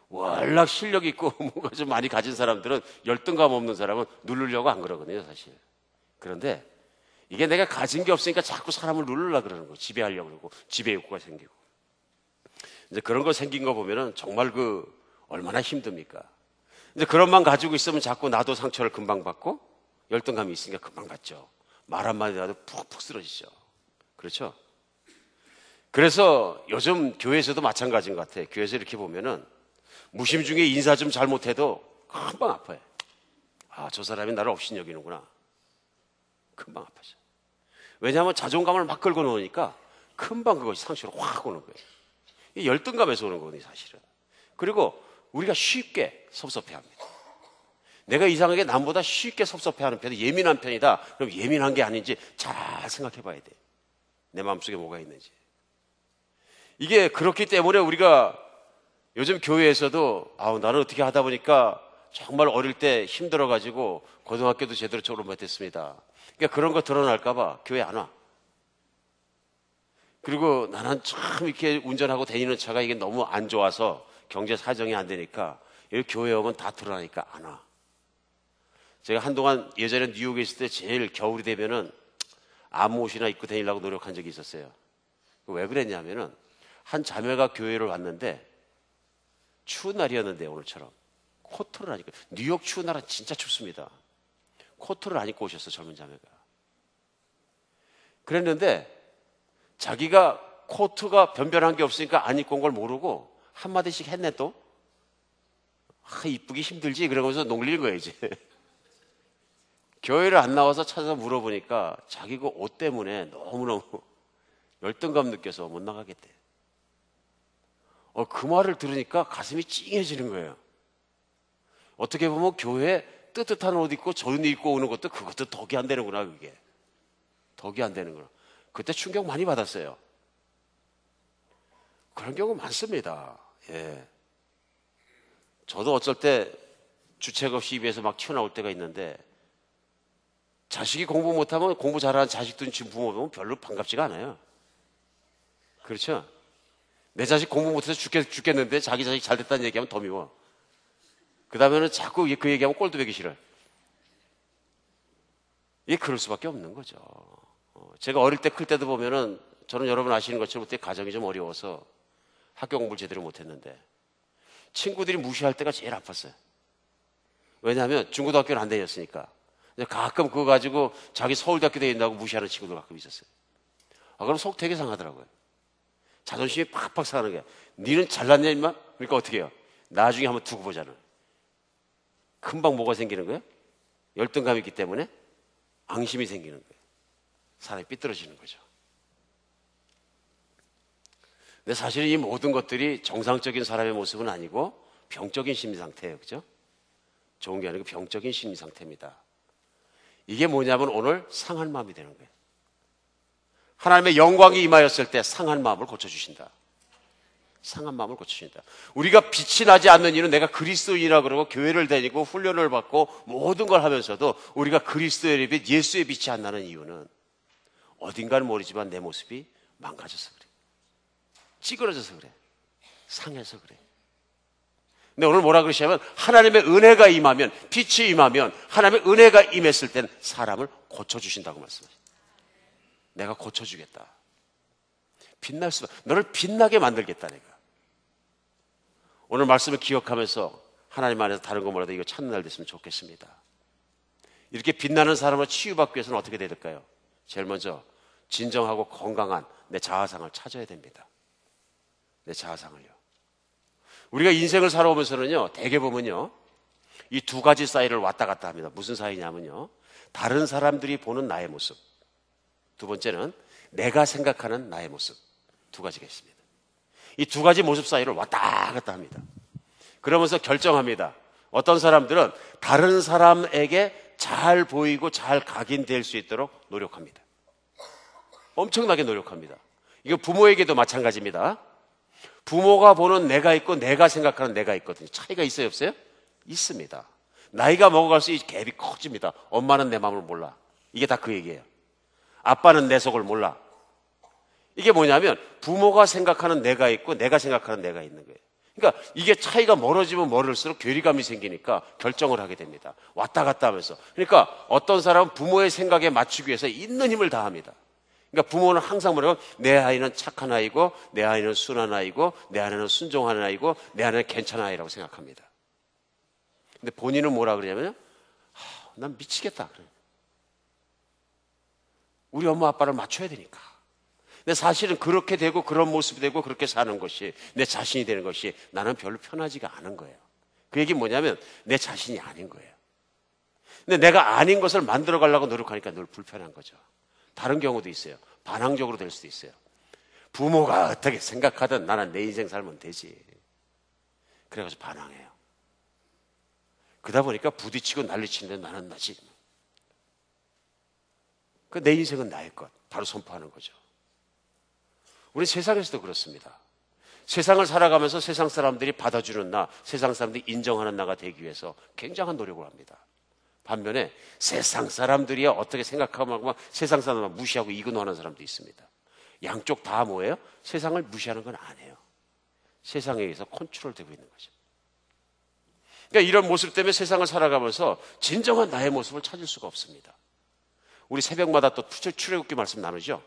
워낙 실력 있고 뭔가 좀 많이 가진 사람들은 열등감 없는 사람은 누르려고 안 그러거든요, 사실. 그런데 이게 내가 가진 게 없으니까 자꾸 사람을 누르려고 그러는 거예요. 지배하려고 그러고 지배 욕구가 생기고. 이제 그런 거 생긴 거 보면은 정말 얼마나 힘듭니까? 이제 그런만 가지고 있으면 자꾸 나도 상처를 금방 받고 열등감이 있으니까 금방 받죠. 말 한마디 하도 푹푹 쓰러지죠. 그렇죠? 그래서 요즘 교회에서도 마찬가지인 것 같아요. 교회에서 이렇게 보면은 무심 중에 인사 좀 잘못해도 금방 아파요. 저 사람이 나를 없인 여기는구나. 금방 아파져. 왜냐하면 자존감을 막 긁어 놓으니까 금방 그것이 상처로 확 오는 거예요. 이 열등감에서 오는 거거든요, 사실은. 그리고 우리가 쉽게 섭섭해합니다. 내가 이상하게 남보다 쉽게 섭섭해하는 편이 예민한 편이다. 그럼 예민한 게 아닌지 잘 생각해 봐야 돼. 내 마음속에 뭐가 있는지. 이게 그렇기 때문에 우리가 요즘 교회에서도 나는 어떻게 하다 보니까 정말 어릴 때 힘들어가지고 고등학교도 제대로 졸업 못했습니다. 그러니까 그런 거 드러날까 봐 교회 안 와. 그리고 나는 참 이렇게 운전하고 다니는 차가 이게 너무 안 좋아서 경제 사정이 안 되니까 여기 교회 오면 다 드러나니까 안 와. 제가 한동안 예전에 뉴욕에 있을 때 제일 겨울이 되면은 아무 옷이나 입고 다니려고 노력한 적이 있었어요. 왜 그랬냐면은 한 자매가 교회를 왔는데 추운 날이었는데 오늘처럼 코트를 안 입고 뉴욕 추운 날은 진짜 춥습니다. 코트를 안 입고 오셨어 젊은 자매가. 그랬는데 자기가 코트가 변변한 게 없으니까 안 입고 온 걸 모르고 한마디씩 했네 또. 이쁘기 힘들지 그러면서 놀리는 거예요 이제. 교회를 안 나와서 찾아서 물어보니까 자기 그 옷 때문에 너무너무 열등감 느껴서 못 나가겠대. 그 말을 들으니까 가슴이 찡해지는 거예요. 어떻게 보면 교회에 뜨뜻한 옷 입고 좋은 옷 입고 오는 것도 그것도 덕이 안 되는구나. 그게 덕이 안 되는구나. 그때 충격 많이 받았어요. 그런 경우 많습니다. 예. 저도 어쩔 때 주책 없이 입에서 막 튀어나올 때가 있는데, 자식이 공부 못하면 공부 잘하는 자식들 지금 부모 보면 별로 반갑지가 않아요. 그렇죠? 내 자식 공부 못해서 죽겠는데 자기 자식 잘 됐다는 얘기하면 더 미워. 그 다음에는 자꾸 그 얘기하면 꼴도 보기 싫어요. 이게 그럴 수밖에 없는 거죠. 제가 어릴 때 클 때도 보면은, 저는 여러분 아시는 것처럼 그때 가정이 좀 어려워서 학교 공부를 제대로 못했는데 친구들이 무시할 때가 제일 아팠어요. 왜냐하면 중고등학교는 안 다녔으니까. 가끔 그거 가지고 자기 서울대학교 다닌다고 무시하는 친구들 가끔 있었어요. 그럼 속 되게 상하더라고요. 자존심이 팍팍 상하는 거야. 니는 잘났냐 임마? 그러니까 어떻게 해요? 나중에 한번 두고 보자는. 금방 뭐가 생기는 거예요? 열등감이 있기 때문에 앙심이 생기는 거예요. 사람이 삐뚤어지는 거죠. 근데 사실 이 모든 것들이 정상적인 사람의 모습은 아니고 병적인 심리 상태예요. 그죠? 좋은 게 아니고 병적인 심리 상태입니다. 이게 뭐냐면 오늘 상한 마음이 되는 거예요. 하나님의 영광이 임하였을 때 상한 마음을 고쳐주신다. 상한 마음을 고쳐주신다. 우리가 빛이 나지 않는 이유는, 내가 그리스도인이라 그러고 교회를 다니고 훈련을 받고 모든 걸 하면서도 우리가 그리스도의 빛, 예수의 빛이 안 나는 이유는 어딘가는 모르지만 내 모습이 망가져서 그래. 찌그러져서 그래. 상해서 그래. 근데 오늘 뭐라 그러시냐면, 하나님의 은혜가 임하면, 빛이 임하면, 하나님의 은혜가 임했을 땐 사람을 고쳐주신다고 말씀하십니다. 내가 고쳐주겠다. 빛날 수가, 너를 빛나게 만들겠다 내가. 오늘 말씀을 기억하면서 하나님 안에서 다른 거 몰라도 이거 찾는 날 됐으면 좋겠습니다. 이렇게 빛나는 사람을 치유받기 위해서는 어떻게 돼야 될까요? 제일 먼저 진정하고 건강한 내 자아상을 찾아야 됩니다. 내 자아상을요. 우리가 인생을 살아오면서는요, 대개 보면요, 이 두 가지 사이를 왔다 갔다 합니다. 무슨 사이냐면요, 다른 사람들이 보는 나의 모습, 두 번째는 내가 생각하는 나의 모습, 두 가지가 있습니다. 이 두 가지 모습 사이를 왔다 갔다 합니다. 그러면서 결정합니다. 어떤 사람들은 다른 사람에게 잘 보이고 잘 각인될 수 있도록 노력합니다. 엄청나게 노력합니다. 이거 부모에게도 마찬가지입니다. 부모가 보는 내가 있고 내가 생각하는 내가 있거든요. 차이가 있어요, 없어요? 있습니다. 나이가 먹어갈수록 이 갭이 커집니다. 엄마는 내 마음을 몰라. 이게 다 그 얘기예요. 아빠는 내 속을 몰라. 이게 뭐냐면 부모가 생각하는 내가 있고 내가 생각하는 내가 있는 거예요. 그러니까 이게 차이가 멀어지면 멀을수록 괴리감이 생기니까 결정을 하게 됩니다. 왔다 갔다 하면서. 그러니까 어떤 사람은 부모의 생각에 맞추기 위해서 있는 힘을 다합니다. 그러니까 부모는 항상 뭐라고, 내 아이는 착한 아이고, 내 아이는 순한 아이고, 내 아이는 순종하는 아이고, 내 아이는 괜찮은 아이라고 생각합니다. 근데 본인은 뭐라 그러냐면요, 난 미치겠다. 우리 엄마 아빠를 맞춰야 되니까. 근데 사실은 그렇게 되고 그런 모습이 되고 그렇게 사는 것이, 내 자신이 되는 것이 나는 별로 편하지가 않은 거예요. 그 얘기는 뭐냐면 내 자신이 아닌 거예요. 근데 내가 아닌 것을 만들어 가려고 노력하니까 늘 불편한 거죠. 다른 경우도 있어요. 반항적으로 될 수도 있어요. 부모가 어떻게 생각하든 나는 내 인생 살면 되지. 그래가지고 반항해요. 그러다 보니까 부딪히고 난리치는데 나는 나지. 내 인생은 나의 것. 바로 선포하는 거죠. 우리 세상에서도 그렇습니다. 세상을 살아가면서 세상 사람들이 받아주는 나, 세상 사람들이 인정하는 나가 되기 위해서 굉장한 노력을 합니다. 반면에 세상 사람들이야 어떻게 생각하고 세상 사람만 무시하고 이근호하는 사람도 있습니다. 양쪽 다 뭐예요? 세상을 무시하는 건 아니에요. 세상에 의해서 컨트롤되고 있는 거죠. 그러니까 이런 모습 때문에 세상을 살아가면서 진정한 나의 모습을 찾을 수가 없습니다. 우리 새벽마다 또 출애굽기 말씀 나누죠.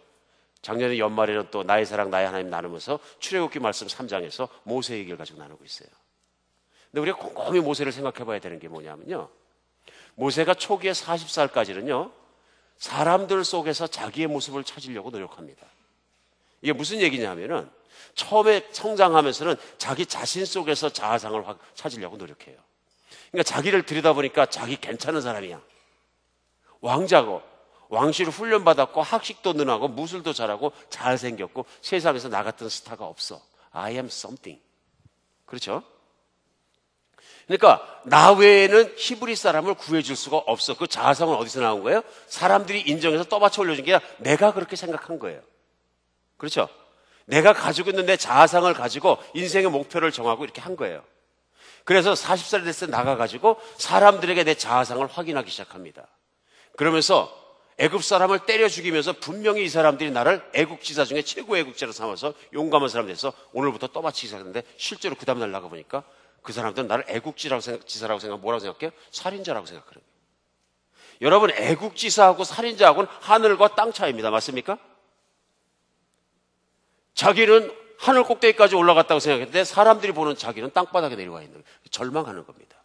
작년에 연말에는 또 나의 사랑 나의 하나님 나누면서 출애굽기 말씀 3장에서 모세 얘기를 가지고 나누고 있어요. 근데 우리가 곰곰이 모세를 생각해 봐야 되는 게 뭐냐면요, 모세가 초기에 40살까지는요 사람들 속에서 자기의 모습을 찾으려고 노력합니다. 이게 무슨 얘기냐면은 처음에 성장하면서는 자기 자신 속에서 자아상을 찾으려고 노력해요. 그러니까 자기를 들여다보니까 자기 괜찮은 사람이야. 왕자고 왕실을 훈련받았고 학식도 능하고 무술도 잘하고 잘생겼고 세상에서 나 같은 스타가 없어. I am something. 그렇죠? 그러니까 나 외에는 히브리 사람을 구해줄 수가 없어. 그 자아상은 어디서 나온 거예요? 사람들이 인정해서 떠받쳐 올려준 게 아니라 내가 그렇게 생각한 거예요. 그렇죠? 내가 가지고 있는 내 자아상을 가지고 인생의 목표를 정하고 이렇게 한 거예요. 그래서 40살이 됐을 때 나가가지고 사람들에게 내 자아상을 확인하기 시작합니다. 그러면서 애굽 사람을 때려 죽이면서 분명히 이 사람들이 나를 애국지사 중에 최고 애국자로 삼아서 용감한 사람 돼서 오늘부터 떠받치기 시작했는데 실제로 그 다음날 나가보니까 그 사람들은 나를 애국지사라고 생각, 뭐라고 생각해요? 살인자라고 생각하는 거예요. 여러분, 애국지사하고 살인자하고는 하늘과 땅 차이입니다. 맞습니까? 자기는 하늘 꼭대기까지 올라갔다고 생각했는데 사람들이 보는 자기는 땅바닥에 내려와 있는 거예요. 절망하는 겁니다.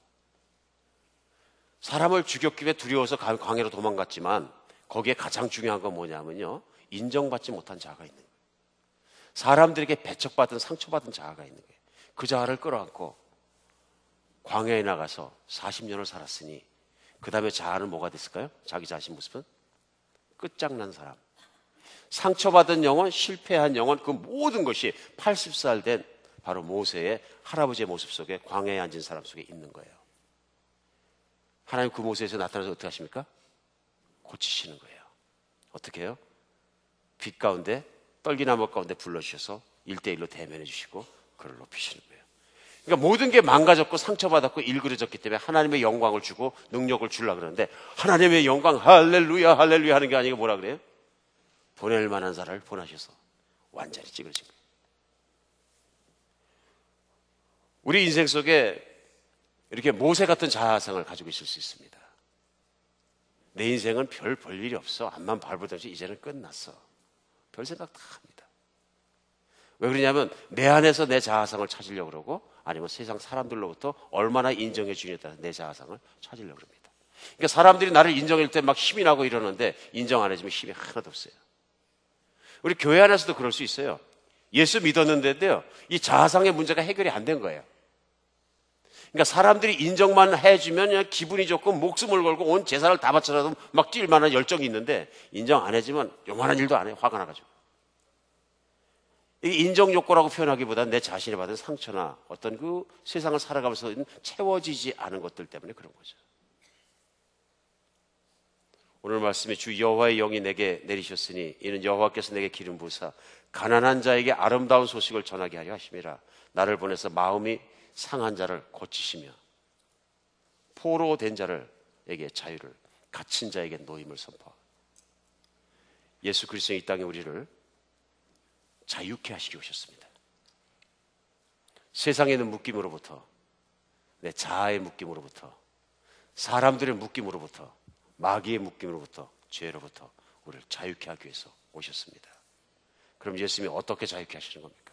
사람을 죽였기에 두려워서 광야로 도망갔지만 거기에 가장 중요한 건 뭐냐면요, 인정받지 못한 자아가 있는 거예요. 사람들에게 배척받은 상처받은 자아가 있는 거예요. 그 자아를 끌어안고 광야에 나가서 40년을 살았으니 그 다음에 자아는 뭐가 됐을까요? 자기 자신 모습은 끝장난 사람, 상처받은 영혼, 실패한 영혼, 그 모든 것이 80살 된 바로 모세의 할아버지의 모습 속에 광야에 앉은 사람 속에 있는 거예요. 하나님 그 모세에서 나타나서 어떻게 하십니까? 고치시는 거예요. 어떻게 해요? 빛 가운데 떨기나무 가운데 불러주셔서 1대1로 대면해 주시고 그를 높이시는 거예요. 그러니까 모든 게 망가졌고 상처받았고 일그러졌기 때문에 하나님의 영광을 주고 능력을 주려고 그러는데 하나님의 영광 할렐루야 할렐루야 하는 게 아니고 뭐라 그래요? 보낼 만한 사람을 보내셔서 완전히 찌그러진 거예요. 우리 인생 속에 이렇게 모세 같은 자아상을 가지고 있을 수 있습니다. 내 인생은 별 볼 일이 없어. 앞만 밟으든지 이제는 끝났어. 별 생각 다 합니다. 왜 그러냐면 내 안에서 내 자아상을 찾으려고 그러고 아니면 세상 사람들로부터 얼마나 인정해 주느냐에 따라서 내 자아상을 찾으려고 합니다. 그러니까 사람들이 나를 인정할 때 막 힘이 나고 이러는데 인정 안 해주면 힘이 하나도 없어요. 우리 교회 안에서도 그럴 수 있어요. 예수 믿었는데도요, 이 자아상의 문제가 해결이 안 된 거예요. 그러니까 사람들이 인정만 해주면 그냥 기분이 좋고 목숨을 걸고 온 재산을 다 바쳐서도 막 뛸 만한 열정이 있는데 인정 안 해주면 요만한 일도 안 해요. 화가 나가지고. 이 인정 욕구라고 표현하기보다는 내 자신이 받은 상처나 어떤 그 세상을 살아가면서 채워지지 않은 것들 때문에 그런 거죠. 오늘 말씀에 주 여호와의 영이 내게 내리셨으니 이는 여호와께서 내게 기름 부으사 가난한 자에게 아름다운 소식을 전하게 하려 하심이라. 나를 보내서 마음이 상한 자를 고치시며 포로된 자를에게 자유를, 갇힌 자에게 노임을 선포하고. 예수 그리스도는 이 땅에 우리를 자유케 하시기 오셨습니다. 세상에 있는 묶임으로부터, 내 자아의 묶임으로부터, 사람들의 묶임으로부터, 마귀의 묶임으로부터, 죄로부터 우리를 자유케 하기 위해서 오셨습니다. 그럼 예수님이 어떻게 자유케 하시는 겁니까?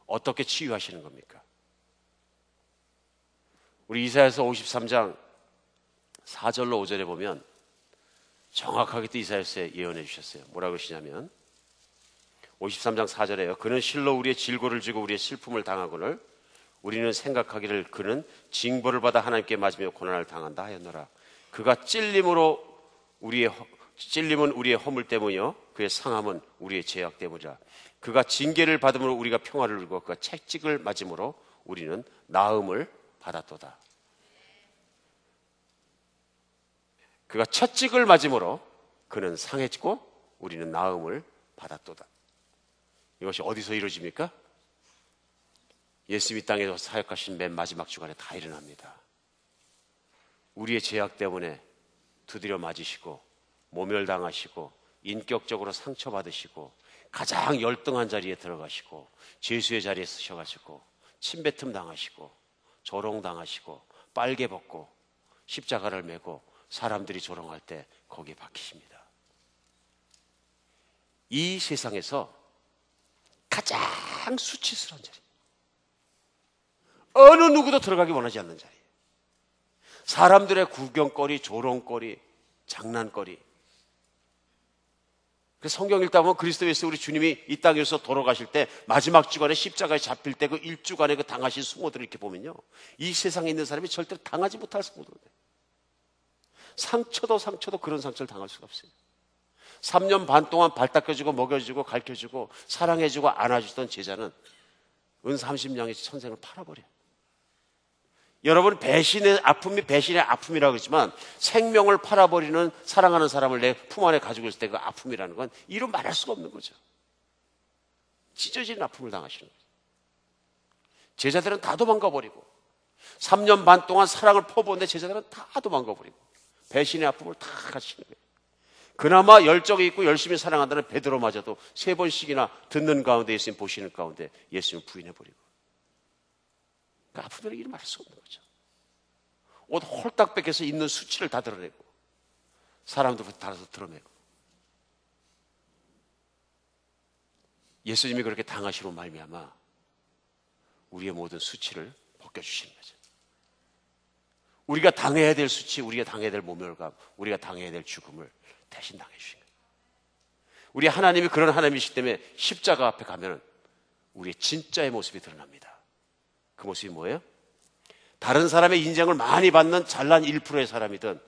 어떻게 치유하시는 겁니까? 우리 이사야서 53장 4절로 5절에 보면 정확하게 또 이사야서에 예언해 주셨어요. 뭐라고 그러시냐면 53장 4절에요. 그는 실로 우리의 질고를 지고 우리의 슬픔을 당하거늘 우리는 생각하기를 그는 징벌을 받아 하나님께 맞으며 고난을 당한다 하였노라. 그가 찔림은 우리의 허물 때문이요 그의 상함은 우리의 죄악 때문이라. 그가 징계를 받음으로 우리가 평화를 누리고 그가 채찍을 맞음으로 우리는 나음을 받았도다. 그가 채찍을 맞음으로 그는 상해지고 우리는 나음을 받았도다. 이것이 어디서 이루어집니까? 예수님이 땅에서 사역하신 맨 마지막 주간에 다 일어납니다. 우리의 죄악 때문에 두드려 맞으시고 모멸당하시고 인격적으로 상처받으시고 가장 열등한 자리에 들어가시고 죄수의 자리에 서셔가지고 침뱉음 당하시고 조롱당하시고 빨개 벗고 십자가를 메고 사람들이 조롱할 때 거기에 박히십니다. 이 세상에서 가장 수치스러운 자리, 어느 누구도 들어가기 원하지 않는 자리, 사람들의 구경거리, 조롱거리, 장난거리. 그래서 성경 읽다 보면 그리스도에서 우리 주님이 이 땅에서 돌아가실 때 마지막 주간에 십자가에 잡힐 때 그 일주간에 그 당하신 수모들을 이렇게 보면요, 이 세상에 있는 사람이 절대로 당하지 못할 수모들이에요. 상처도 그런 상처를 당할 수가 없어요. 3년 반 동안 발 닦여주고 먹여주고 가르쳐주고 사랑해주고 안아주던 제자는 은 30냥의 천생을 팔아버려요. 여러분, 배신의 아픔이 배신의 아픔이라고 그러지만 생명을 팔아버리는 사랑하는 사람을 내 품 안에 가지고 있을 때 그 아픔이라는 건 이루 말할 수가 없는 거죠. 찢어지는 아픔을 당하시는 거죠. 제자들은 다 도망가버리고 3년 반 동안 사랑을 퍼부었는데 제자들은 다 도망가버리고 배신의 아픔을 다 가시는 거예요. 그나마 열정이 있고 열심히 사랑한다는 베드로마저도 3번씩이나 듣는 가운데 예수님 보시는 가운데 예수님을 부인해버리고, 그러니까 아픔들에게 이를 말할 수 없는 거죠. 옷 홀딱 뺏겨서 있는 수치를 다 드러내고 사람도 달아서 드러내고, 예수님이 그렇게 당하시로 말미암아 우리의 모든 수치를 벗겨주시는 거죠. 우리가 당해야 될 수치, 우리가 당해야 될 모멸감, 우리가 당해야 될 죽음을 대신 당해주신 거예요. 우리 하나님이 그런 하나님이시기 때문에 십자가 앞에 가면 우리의 진짜의 모습이 드러납니다. 그 모습이 뭐예요? 다른 사람의 인정을 많이 받는 잘난 1%의 사람이든,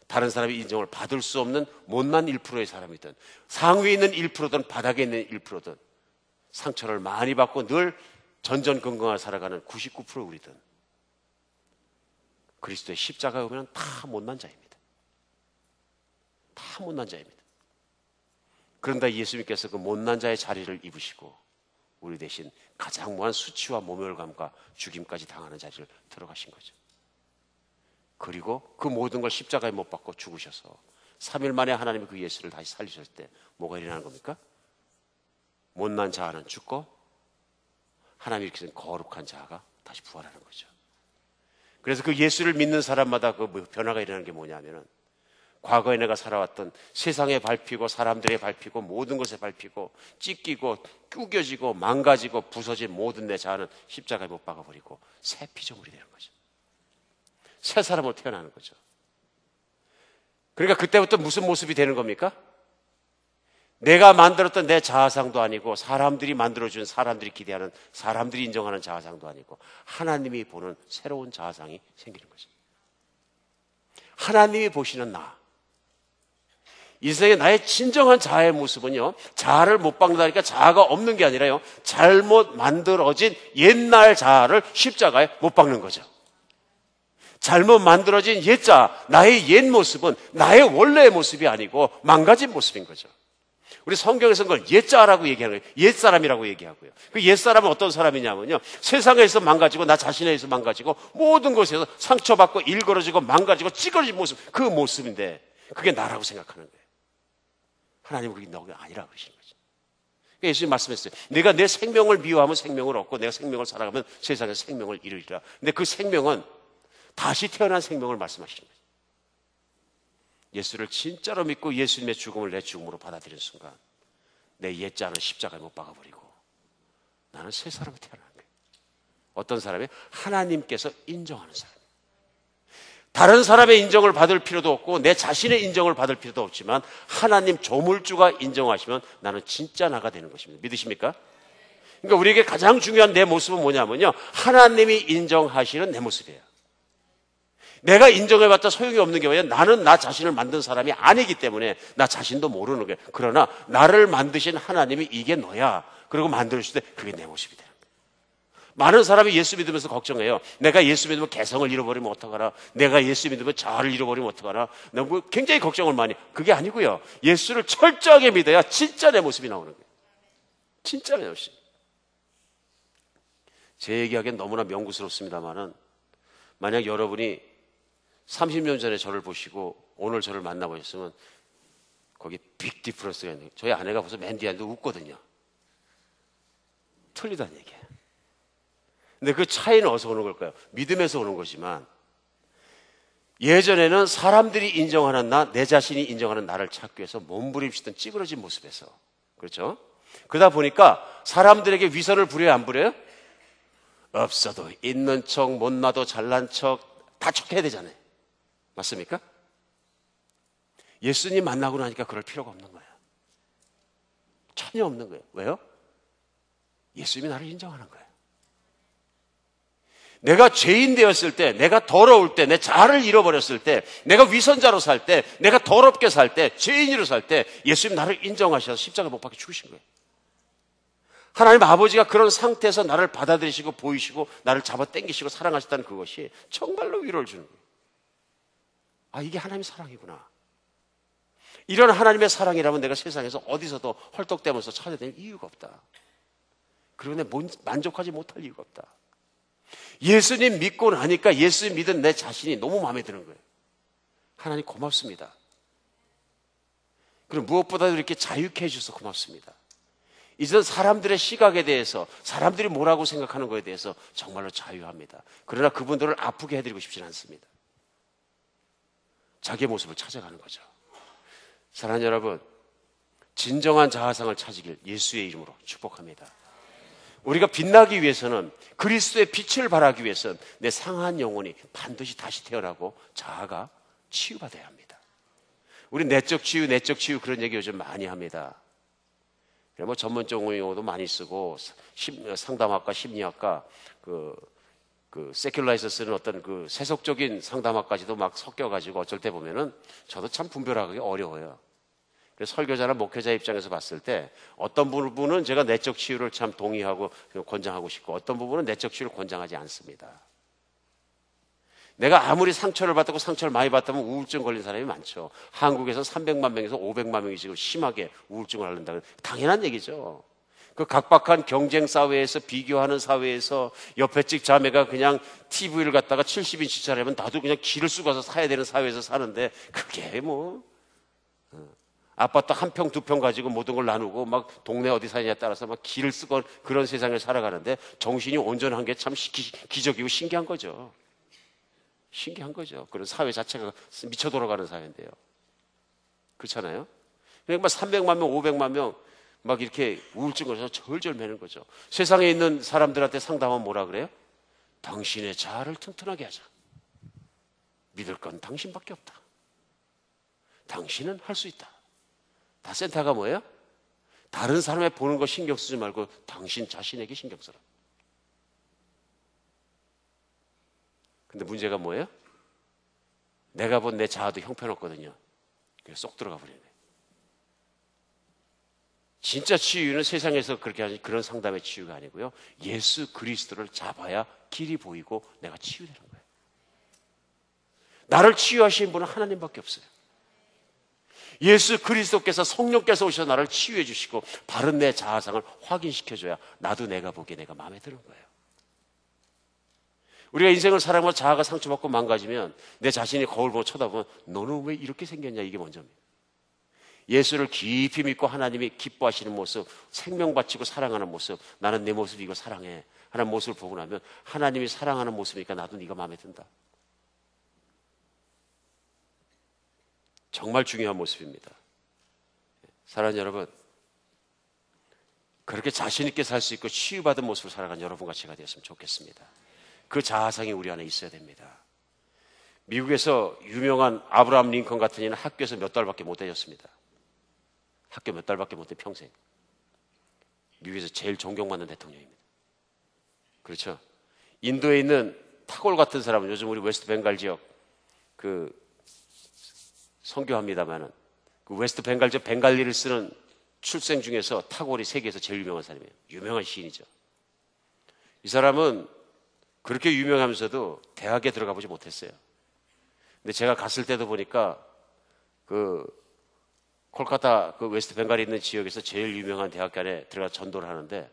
다른 사람의 인정을 받을 수 없는 못난 1%의 사람이든, 상위에 있는 1%든 바닥에 있는 1%든, 상처를 많이 받고 늘 전전긍긍하며 살아가는 99% 우리든, 그리스도의 십자가에 오면 다 못난 자입니다. 다 못난 자입니다. 그런데 예수님께서 그 못난 자의 자리를 입으시고 우리 대신 가장 무한 수치와 모멸감과 죽임까지 당하는 자리를 들어가신 거죠. 그리고 그 모든 걸 십자가에 못 박고 죽으셔서 3일 만에 하나님이 그 예수를 다시 살리셨을 때 뭐가 일어나는 겁니까? 못난 자는 죽고 하나님이 이렇게 거룩한 자가 다시 부활하는 거죠. 그래서 그 예수를 믿는 사람마다 그 변화가 일어나는 게 뭐냐면은, 과거에 내가 살아왔던 세상에 밟히고 사람들에 밟히고 모든 것에 밟히고 찢기고 꾸겨지고 망가지고 부서진 모든 내 자아는 십자가에 못 박아버리고 새 피조물이 되는 거죠. 새 사람으로 태어나는 거죠. 그러니까 그때부터 무슨 모습이 되는 겁니까? 내가 만들었던 내 자아상도 아니고 사람들이 만들어준, 사람들이 기대하는, 사람들이 인정하는 자아상도 아니고 하나님이 보는 새로운 자아상이 생기는 거죠. 하나님이 보시는 나, 인생의 나의 진정한 자아의 모습은요, 자아를 못 박는다니까 자아가 없는 게 아니라요, 잘못 만들어진 옛날 자아를 십자가에 못 박는 거죠. 잘못 만들어진 옛 자아, 나의 옛 모습은 나의 원래의 모습이 아니고 망가진 모습인 거죠. 우리 성경에서는 그걸 옛자라고 얘기하는 거예요. 옛사람이라고 얘기하고요. 그 옛사람은 어떤 사람이냐면요, 세상에서 망가지고 나 자신에서 망가지고 모든 것에서 상처받고 일그러지고 망가지고 찌그러진 모습, 그 모습인데 그게 나라고 생각하는 거예요. 하나님은 그게 너가 아니라고 그러시는 거죠. 그러니까 예수님 말씀했어요. 내가 내 생명을 미워하면 생명을 얻고 내가 생명을 살아가면 세상에서 생명을 이루리라. 근데 그 생명은 다시 태어난 생명을 말씀하시는 거예요. 예수를 진짜로 믿고 예수님의 죽음을 내 죽음으로 받아들이는 순간 내 옛자는 십자가에 못 박아버리고 나는 새 사람이 태어나는 거예요. 어떤 사람이? 하나님께서 인정하는 사람. 다른 사람의 인정을 받을 필요도 없고 내 자신의 인정을 받을 필요도 없지만 하나님 조물주가 인정하시면 나는 진짜 나가 되는 것입니다. 믿으십니까? 그러니까 우리에게 가장 중요한 내 모습은 뭐냐면요, 하나님이 인정하시는 내 모습이에요. 내가 인정해봤자 소용이 없는 게 뭐예요? 나는 나 자신을 만든 사람이 아니기 때문에 나 자신도 모르는 거예요. 그러나 나를 만드신 하나님이 이게 너야, 그리고 만들어줄 때 그게 내 모습이 되는 거예요. 많은 사람이 예수 믿으면서 걱정해요. 내가 예수 믿으면 개성을 잃어버리면 어떡하나, 내가 예수 믿으면 자아를 잃어버리면 어떡하나, 너무 굉장히 걱정을 많이. 그게 아니고요, 예수를 철저하게 믿어야 진짜 내 모습이 나오는 거예요. 진짜 내 모습. 제 얘기하기엔 너무나 명구스럽습니다만은, 만약 여러분이 30년 전에 저를 보시고 오늘 저를 만나보셨으면 거기 빅 디프런스가 있는 거예요. 저희 아내가 벌써 맨 뒤에 앉아 웃거든요. 틀리다는 얘기예요. 근데 그 차이는 어디서 오는 걸까요? 믿음에서 오는 거지만, 예전에는 사람들이 인정하는 나, 내 자신이 인정하는 나를 찾기 위해서 몸부림치던 찌그러진 모습에서, 그렇죠? 그러다 보니까 사람들에게 위선을 부려요, 안 부려요? 없어도 있는 척, 못나도 잘난 척 다 척해야 되잖아요. 맞습니까? 예수님 만나고 나니까 그럴 필요가 없는 거예요. 전혀 없는 거예요. 왜요? 예수님이 나를 인정하는 거예요. 내가 죄인 되었을 때, 내가 더러울 때, 내 자아를 잃어버렸을 때, 내가 위선자로 살 때, 내가 더럽게 살 때, 죄인으로 살 때 예수님 나를 인정하셔서 십자가 못 박혀 죽으신 거예요. 하나님 아버지가 그런 상태에서 나를 받아들이시고 보이시고 나를 잡아 당기시고 사랑하셨다는 그것이 정말로 위로를 주는 거예요. 아, 이게 하나님의 사랑이구나. 이런 하나님의 사랑이라면 내가 세상에서 어디서도 헐떡대면서 찾아다닐 이유가 없다. 그리고 내 만족하지 못할 이유가 없다. 예수님 믿고 나니까 예수님 믿은 내 자신이 너무 마음에 드는 거예요. 하나님 고맙습니다. 그리고 무엇보다도 이렇게 자유케 해주셔서 고맙습니다. 이제는 사람들의 시각에 대해서, 사람들이 뭐라고 생각하는 것에 대해서 정말로 자유합니다. 그러나 그분들을 아프게 해드리고 싶지는 않습니다. 자기의 모습을 찾아가는 거죠. 사랑하는 여러분, 진정한 자아상을 찾으길 예수의 이름으로 축복합니다. 우리가 빛나기 위해서는, 그리스도의 빛을 발하기 위해서는 내 상한 영혼이 반드시 다시 태어나고 자아가 치유받아야 합니다. 우리 내적 치유 그런 얘기 요즘 많이 합니다. 뭐 전문적 용어도 많이 쓰고 상담학과, 심리학과, 그 세큘라에서 쓰는 어떤 그 세속적인 상담학까지도 막 섞여가지고 어쩔 때 보면은 저도 참 분별하기 어려워요. 그래서 설교자나 목회자 입장에서 봤을 때 어떤 부분은 제가 내적 치유를 참 동의하고 권장하고 싶고 어떤 부분은 내적 치유를 권장하지 않습니다. 내가 아무리 상처를 받고 상처를 많이 받다면 우울증 걸린 사람이 많죠. 한국에서 300만 명에서 500만 명이 지금 심하게 우울증을 앓는다는 당연한 얘기죠. 그 각박한 경쟁 사회에서, 비교하는 사회에서 옆에 집 자매가 그냥 TV를 갖다가 70인치짜리면 나도 그냥 기를 쓰고 가서 사야 되는 사회에서 사는데 그게 뭐 아파트 한 평, 두 평 가지고 모든 걸 나누고 막 동네 어디 사느냐에 따라서 막 기를 쓰고 그런 세상을 살아가는데 정신이 온전한 게 참 기적이고 신기한 거죠. 신기한 거죠. 그런 사회 자체가 미쳐 돌아가는 사회인데요. 그렇잖아요? 그러니까 300만 명, 500만 명 막 이렇게 우울증을 해서 절절 매는 거죠. 세상에 있는 사람들한테 상담하면 뭐라 그래요? 당신의 자아를 튼튼하게 하자. 믿을 건 당신밖에 없다. 당신은 할 수 있다. 다 센터가 뭐예요? 다른 사람의 보는 거 신경 쓰지 말고 당신 자신에게 신경 써라. 근데 문제가 뭐예요? 내가 본 내 자아도 형편없거든요. 그래서 쏙 들어가 버리네. 진짜 치유는 세상에서 그렇게 하는 그런 상담의 치유가 아니고요. 예수 그리스도를 잡아야 길이 보이고 내가 치유되는 거예요. 나를 치유하신 분은 하나님밖에 없어요. 예수 그리스도께서 성령께서 오셔서 나를 치유해 주시고 바른 내 자아상을 확인시켜줘야 나도 내가 보기에 내가 마음에 드는 거예요. 우리가 인생을 살아가면서 자아가 상처받고 망가지면 내 자신이 거울 보고 쳐다보면 너는 왜 이렇게 생겼냐, 이게 먼저입니다. 예수를 깊이 믿고 하나님이 기뻐하시는 모습, 생명 바치고 사랑하는 모습, 나는 내 모습 이거 사랑해 하는 모습을 보고 나면 하나님이 사랑하는 모습이니까 나도 네가 마음에 든다. 정말 중요한 모습입니다. 사랑하는 여러분, 그렇게 자신 있게 살 수 있고 치유받은 모습을 살아가는 여러분과 제가 되었으면 좋겠습니다. 그 자아상이 우리 안에 있어야 됩니다. 미국에서 유명한 아브라함 링컨 같은 이는 학교에서 몇 달밖에 못 다녔습니다. 학교 몇 달밖에 못 돼, 평생. 미국에서 제일 존경받는 대통령입니다. 그렇죠? 인도에 있는 타골 같은 사람은 요즘 우리 웨스트 벵갈 지역 선교합니다만은 그 웨스트 벵갈 지역 벵갈리를 쓰는 출생 중에서 타골이 세계에서 제일 유명한 사람이에요. 유명한 시인이죠. 이 사람은 그렇게 유명하면서도 대학에 들어가 보지 못했어요. 근데 제가 갔을 때도 보니까 콜카타 웨스트 벵갈에 있는 지역에서 제일 유명한 대학교 안에 들어가 전도를 하는데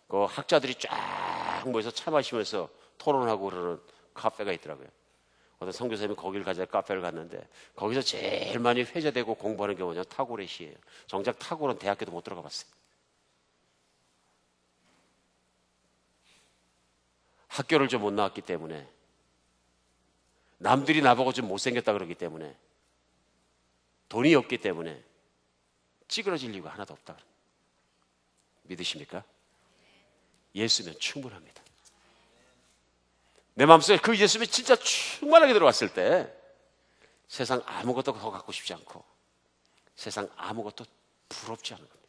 그 학자들이 쫙 모여서 차 마시면서 토론하고 그러는 카페가 있더라고요. 어떤 선교사님이 거기를 가자 카페를 갔는데 거기서 제일 많이 회자되고 공부하는 게 뭐냐, 타고르의 시예요. 정작 타고르는 대학교도 못 들어가 봤어요. 학교를 좀 못 나왔기 때문에, 남들이 나보고 좀 못생겼다 그러기 때문에, 돈이 없기 때문에 찌그러질 이유가 하나도 없다. 믿으십니까? 예수면 충분합니다. 내 마음속에 그 예수님이 진짜 충만하게 들어왔을 때 세상 아무것도 더 갖고 싶지 않고 세상 아무것도 부럽지 않은 겁니다.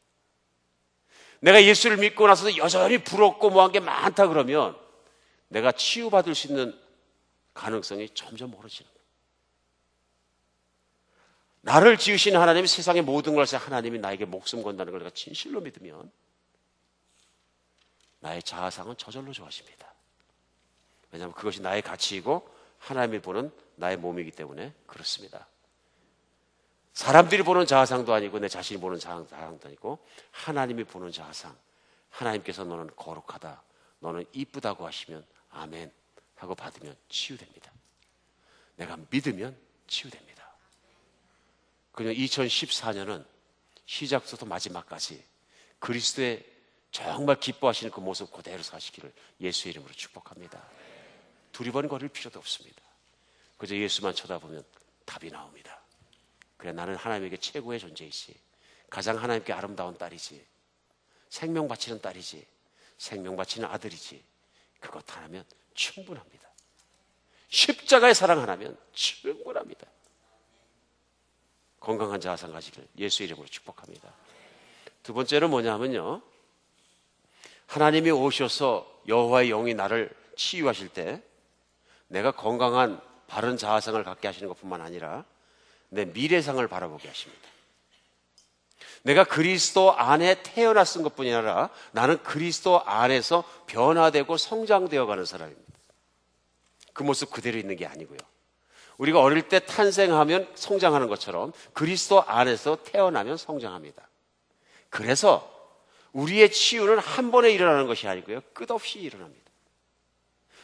내가 예수를 믿고 나서도 여전히 부럽고 뭐한 게 많다 그러면 내가 치유받을 수 있는 가능성이 점점 멀어지는 거예요. 나를 지으신 하나님이 세상의 모든 것을 하나님이 나에게 목숨 건다는 걸 내가 진실로 믿으면 나의 자아상은 저절로 좋아집니다. 왜냐하면 그것이 나의 가치이고 하나님이 보는 나의 몸이기 때문에 그렇습니다. 사람들이 보는 자아상도 아니고 내 자신이 보는 자아상도 아니고 하나님이 보는 자아상, 하나님께서 너는 거룩하다, 너는 이쁘다고 하시면 아멘 하고 받으면 치유됩니다. 내가 믿으면 치유됩니다. 그냥 2014년은 시작부터 마지막까지 그리스도의 정말 기뻐하시는 그 모습 그대로 사시기를 예수의 이름으로 축복합니다. 두리번거릴 필요도 없습니다. 그저 예수만 쳐다보면 답이 나옵니다. 그래, 나는 하나님에게 최고의 존재이지, 가장 하나님께 아름다운 딸이지, 생명 바치는 딸이지, 생명 바치는 아들이지, 그것 하나면 충분합니다. 십자가의 사랑 하나면 충분합니다. 건강한 자아상 가지길 예수의 이름으로 축복합니다. 두 번째는 뭐냐 하면요, 하나님이 오셔서 여호와의 영이 나를 치유하실 때 내가 건강한 바른 자아상을 갖게 하시는 것뿐만 아니라 내 미래상을 바라보게 하십니다. 내가 그리스도 안에 태어났은 것뿐이 아니라 나는 그리스도 안에서 변화되고 성장되어 가는 사람입니다. 그 모습 그대로 있는 게 아니고요, 우리가 어릴 때 탄생하면 성장하는 것처럼 그리스도 안에서 태어나면 성장합니다. 그래서 우리의 치유는 한 번에 일어나는 것이 아니고요, 끝없이 일어납니다.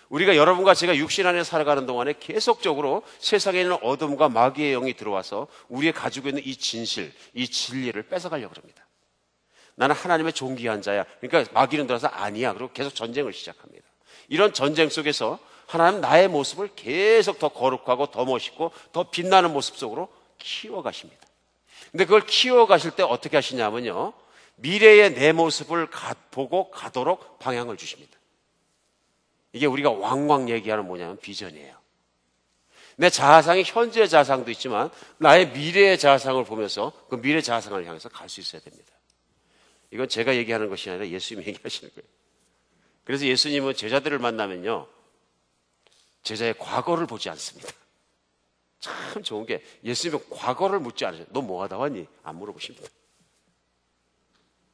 우리가 여러분과 제가 육신 안에 살아가는 동안에 계속적으로 세상에 있는 어둠과 마귀의 영이 들어와서 우리의 가지고 있는 이 진실, 이 진리를 뺏어가려고 합니다. 나는 하나님의 존귀한 자야. 그러니까 마귀는 들어와서 아니야. 그리고 계속 전쟁을 시작합니다. 이런 전쟁 속에서 하나님 나의 모습을 계속 더 거룩하고 더 멋있고 더 빛나는 모습 속으로 키워가십니다. 근데 그걸 키워가실 때 어떻게 하시냐면요, 미래의 내 모습을 보고 가도록 방향을 주십니다. 이게 우리가 왕왕 얘기하는 뭐냐면 비전이에요. 내 자아상이 현재의 자아상도 있지만 나의 미래의 자아상을 보면서 그 미래 자아상을 향해서 갈 수 있어야 됩니다. 이건 제가 얘기하는 것이 아니라 예수님이 얘기하시는 거예요. 그래서 예수님은 제자들을 만나면요, 제자의 과거를 보지 않습니다. 참 좋은 게 예수님은 과거를 묻지 않으셔요. 너 뭐 하다 왔니? 안 물어보십니다.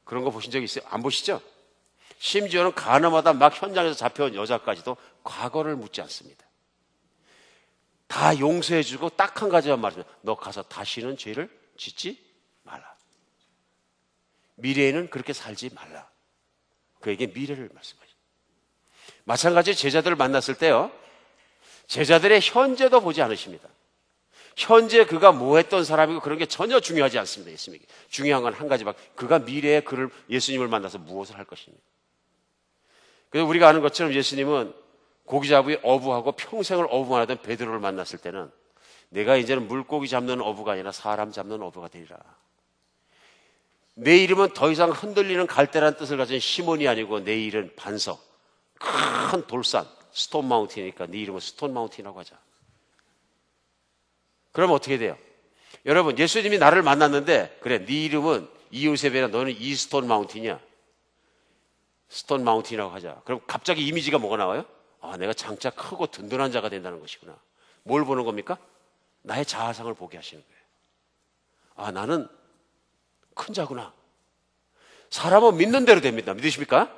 그런 거 보신 적 있어요? 안 보시죠? 심지어는 가늠하다 막 현장에서 잡혀온 여자까지도 과거를 묻지 않습니다. 다 용서해주고 딱 한 가지만 말하면 너 가서 다시는 죄를 짓지 말라. 미래에는 그렇게 살지 말라. 그에게 미래를 말씀하십니다. 마찬가지 제자들을 만났을 때요, 제자들의 현재도 보지 않으십니다. 현재 그가 뭐 했던 사람이고 그런 게 전혀 중요하지 않습니다. 예수님에게 중요한 건 한 가지밖에, 그가 미래에 그를 예수님을 만나서 무엇을 할 것입니다. 그래서 우리가 아는 것처럼 예수님은 고기잡이 어부하고 평생을 어부만 하던 베드로를 만났을 때는 내가 이제는 물고기 잡는 어부가 아니라 사람 잡는 어부가 되리라. 내 이름은 더 이상 흔들리는 갈대라는 뜻을 가진 시몬이 아니고 내 이름은 반석, 큰 돌산, 스톤 마운틴이니까 네 이름은 스톤 마운틴이라고 하자. 그럼 어떻게 돼요? 여러분, 예수님이 나를 만났는데 그래, 네 이름은 이요셉이라 너는 이스톤 마운틴이야. 스톤 마운틴이라고 하자. 그럼 갑자기 이미지가 뭐가 나와요? 아, 내가 장차 크고 든든한 자가 된다는 것이구나. 뭘 보는 겁니까? 나의 자아상을 보게 하시는 거예요. 아, 나는 큰 자구나. 사람은 믿는 대로 됩니다. 믿으십니까?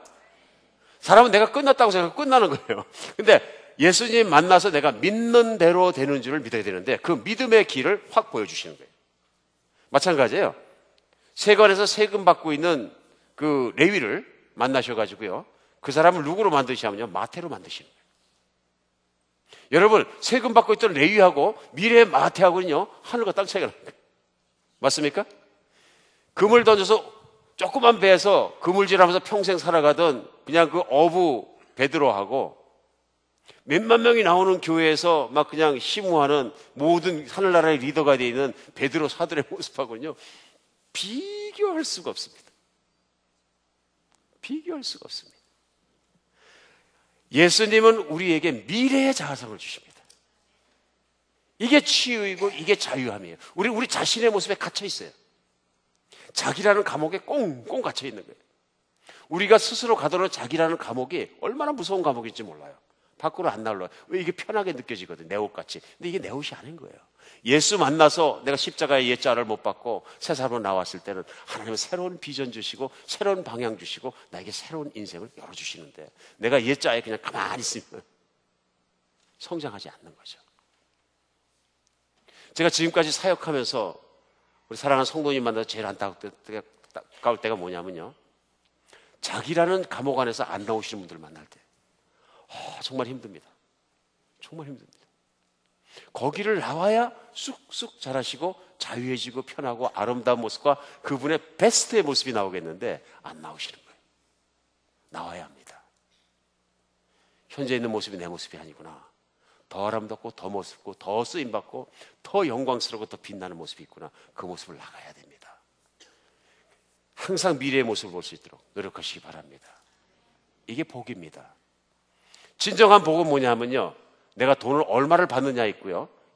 사람은 내가 끝났다고 생각하고 끝나는 거예요. 근데 예수님 만나서 내가 믿는 대로 되는 줄을 믿어야 되는데 그 믿음의 길을 확 보여주시는 거예요. 마찬가지예요. 세관에서 세금 받고 있는 그 레위를 만나셔가지고요, 그 사람을 누구로 만드시냐면요, 마태로 만드시는 거예요. 여러분, 세금 받고 있던 레위하고 미래의 마태하고는요, 하늘과 땅 차이가 나는 거예요. 맞습니까? 금을 던져서 조그만 배에서 그물질하면서 평생 살아가던 그냥 그 어부 베드로하고 몇만 명이 나오는 교회에서 막 그냥 심우하는 모든 하늘나라의 리더가 되어 있는 베드로 사들의 모습하고는요, 비교할 수가 없습니다. 비교할 수가 없습니다. 예수님은 우리에게 미래의 자아상을 주십니다. 이게 치유이고 이게 자유함이에요. 우리 자신의 모습에 갇혀 있어요. 자기라는 감옥에 꽁꽁 갇혀 있는 거예요. 우리가 스스로 가둬놓은 자기라는 감옥이 얼마나 무서운 감옥인지 몰라요. 밖으로 안 나올라. 왜? 이게 편하게 느껴지거든, 내 옷같이. 근데 이게 내 옷이 아닌 거예요. 예수 만나서 내가 십자가의 옛자를 못 받고 새 사람으로 나왔을 때는 하나님은 새로운 비전 주시고 새로운 방향 주시고 나에게 새로운 인생을 열어주시는데, 내가 옛자에 그냥 가만히 있으면 성장하지 않는 거죠. 제가 지금까지 사역하면서 우리 사랑하는 성도님 만나서 제일 안타까울 때가 뭐냐면요, 자기라는 감옥 안에서 안 나오시는 분들 만날 때 정말 힘듭니다. 정말 힘듭니다. 거기를 나와야 쑥쑥 자라시고 자유해지고 편하고 아름다운 모습과 그분의 베스트의 모습이 나오겠는데 안 나오시는 거예요. 나와야 합니다. 현재 있는 모습이 내 모습이 아니구나. 더 아름답고 더 멋있고 더 쓰임받고 더 영광스럽고 더 빛나는 모습이 있구나. 그 모습을 나가야 됩니다. 항상 미래의 모습을 볼 수 있도록 노력하시기 바랍니다. 이게 복입니다. 진정한 복은 뭐냐면요, 내가 돈을 얼마를 받느냐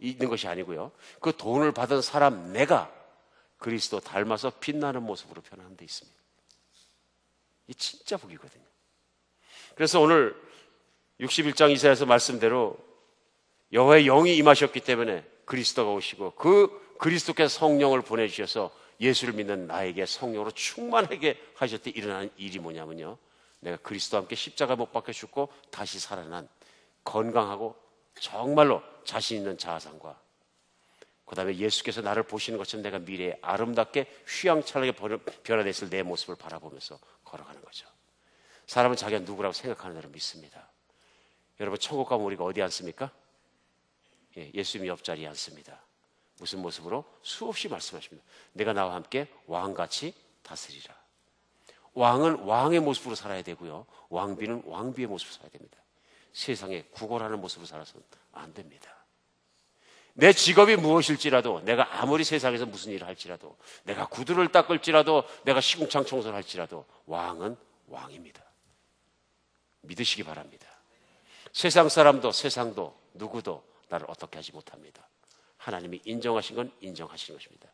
있는 것이 아니고요, 그 돈을 받은 사람 내가 그리스도 닮아서 빛나는 모습으로 변하는 데 있습니다. 이게 진짜 복이거든요. 그래서 오늘 61장 이사야서 말씀대로 여호와의 영이 임하셨기 때문에 그리스도가 오시고 그 그리스도께서 성령을 보내주셔서 예수를 믿는 나에게 성령으로 충만하게 하실 때 일어나는 일이 뭐냐면요, 내가 그리스도와 함께 십자가 못 박혀 죽고 다시 살아난 건강하고 정말로 자신 있는 자아상과, 그 다음에 예수께서 나를 보시는 것처럼 내가 미래에 아름답게 휘황찬란하게 변화됐을 내 모습을 바라보면서 걸어가는 거죠. 사람은 자기가 누구라고 생각하는 대로 믿습니다. 여러분, 천국 가면 우리가 어디 앉습니까? 예수님 옆자리에 앉습니다. 무슨 모습으로? 수없이 말씀하십니다. 내가 나와 함께 왕같이 다스리라. 왕은 왕의 모습으로 살아야 되고요, 왕비는 왕비의 모습으로 살아야 됩니다. 세상에 구걸하는 모습으로 살아서는 안 됩니다. 내 직업이 무엇일지라도, 내가 아무리 세상에서 무슨 일을 할지라도, 내가 구두를 닦을지라도, 내가 시궁창 청소를 할지라도 왕은 왕입니다. 믿으시기 바랍니다. 세상 사람도 세상도 누구도 나를 어떻게 하지 못합니다. 하나님이 인정하신 건 인정하시는 것입니다.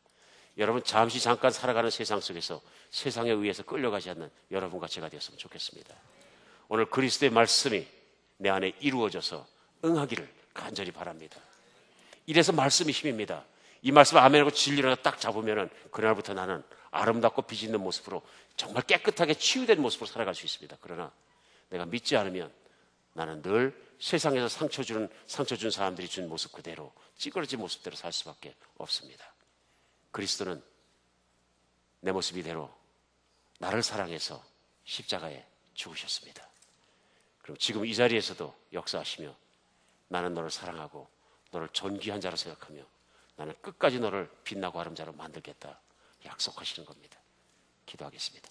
여러분, 잠깐 살아가는 세상 속에서 세상에 의해서 끌려가지 않는 여러분과 제가 되었으면 좋겠습니다. 오늘 그리스도의 말씀이 내 안에 이루어져서 응하기를 간절히 바랍니다. 이래서 말씀이 힘입니다. 이 말씀 아멘하고 진리를 딱 잡으면 그날부터 나는 아름답고 빛 있는 모습으로 정말 깨끗하게 치유된 모습으로 살아갈 수 있습니다. 그러나 내가 믿지 않으면 나는 늘 세상에서 상처 준 사람들이 준 모습 그대로, 찌그러진 모습대로 살 수밖에 없습니다. 그리스도는 내 모습 이대로 나를 사랑해서 십자가에 죽으셨습니다. 그럼 지금 이 자리에서도 역사하시며 나는 너를 사랑하고 너를 존귀한 자로 생각하며 나는 끝까지 너를 빛나고 아름다로 만들겠다 약속하시는 겁니다. 기도하겠습니다.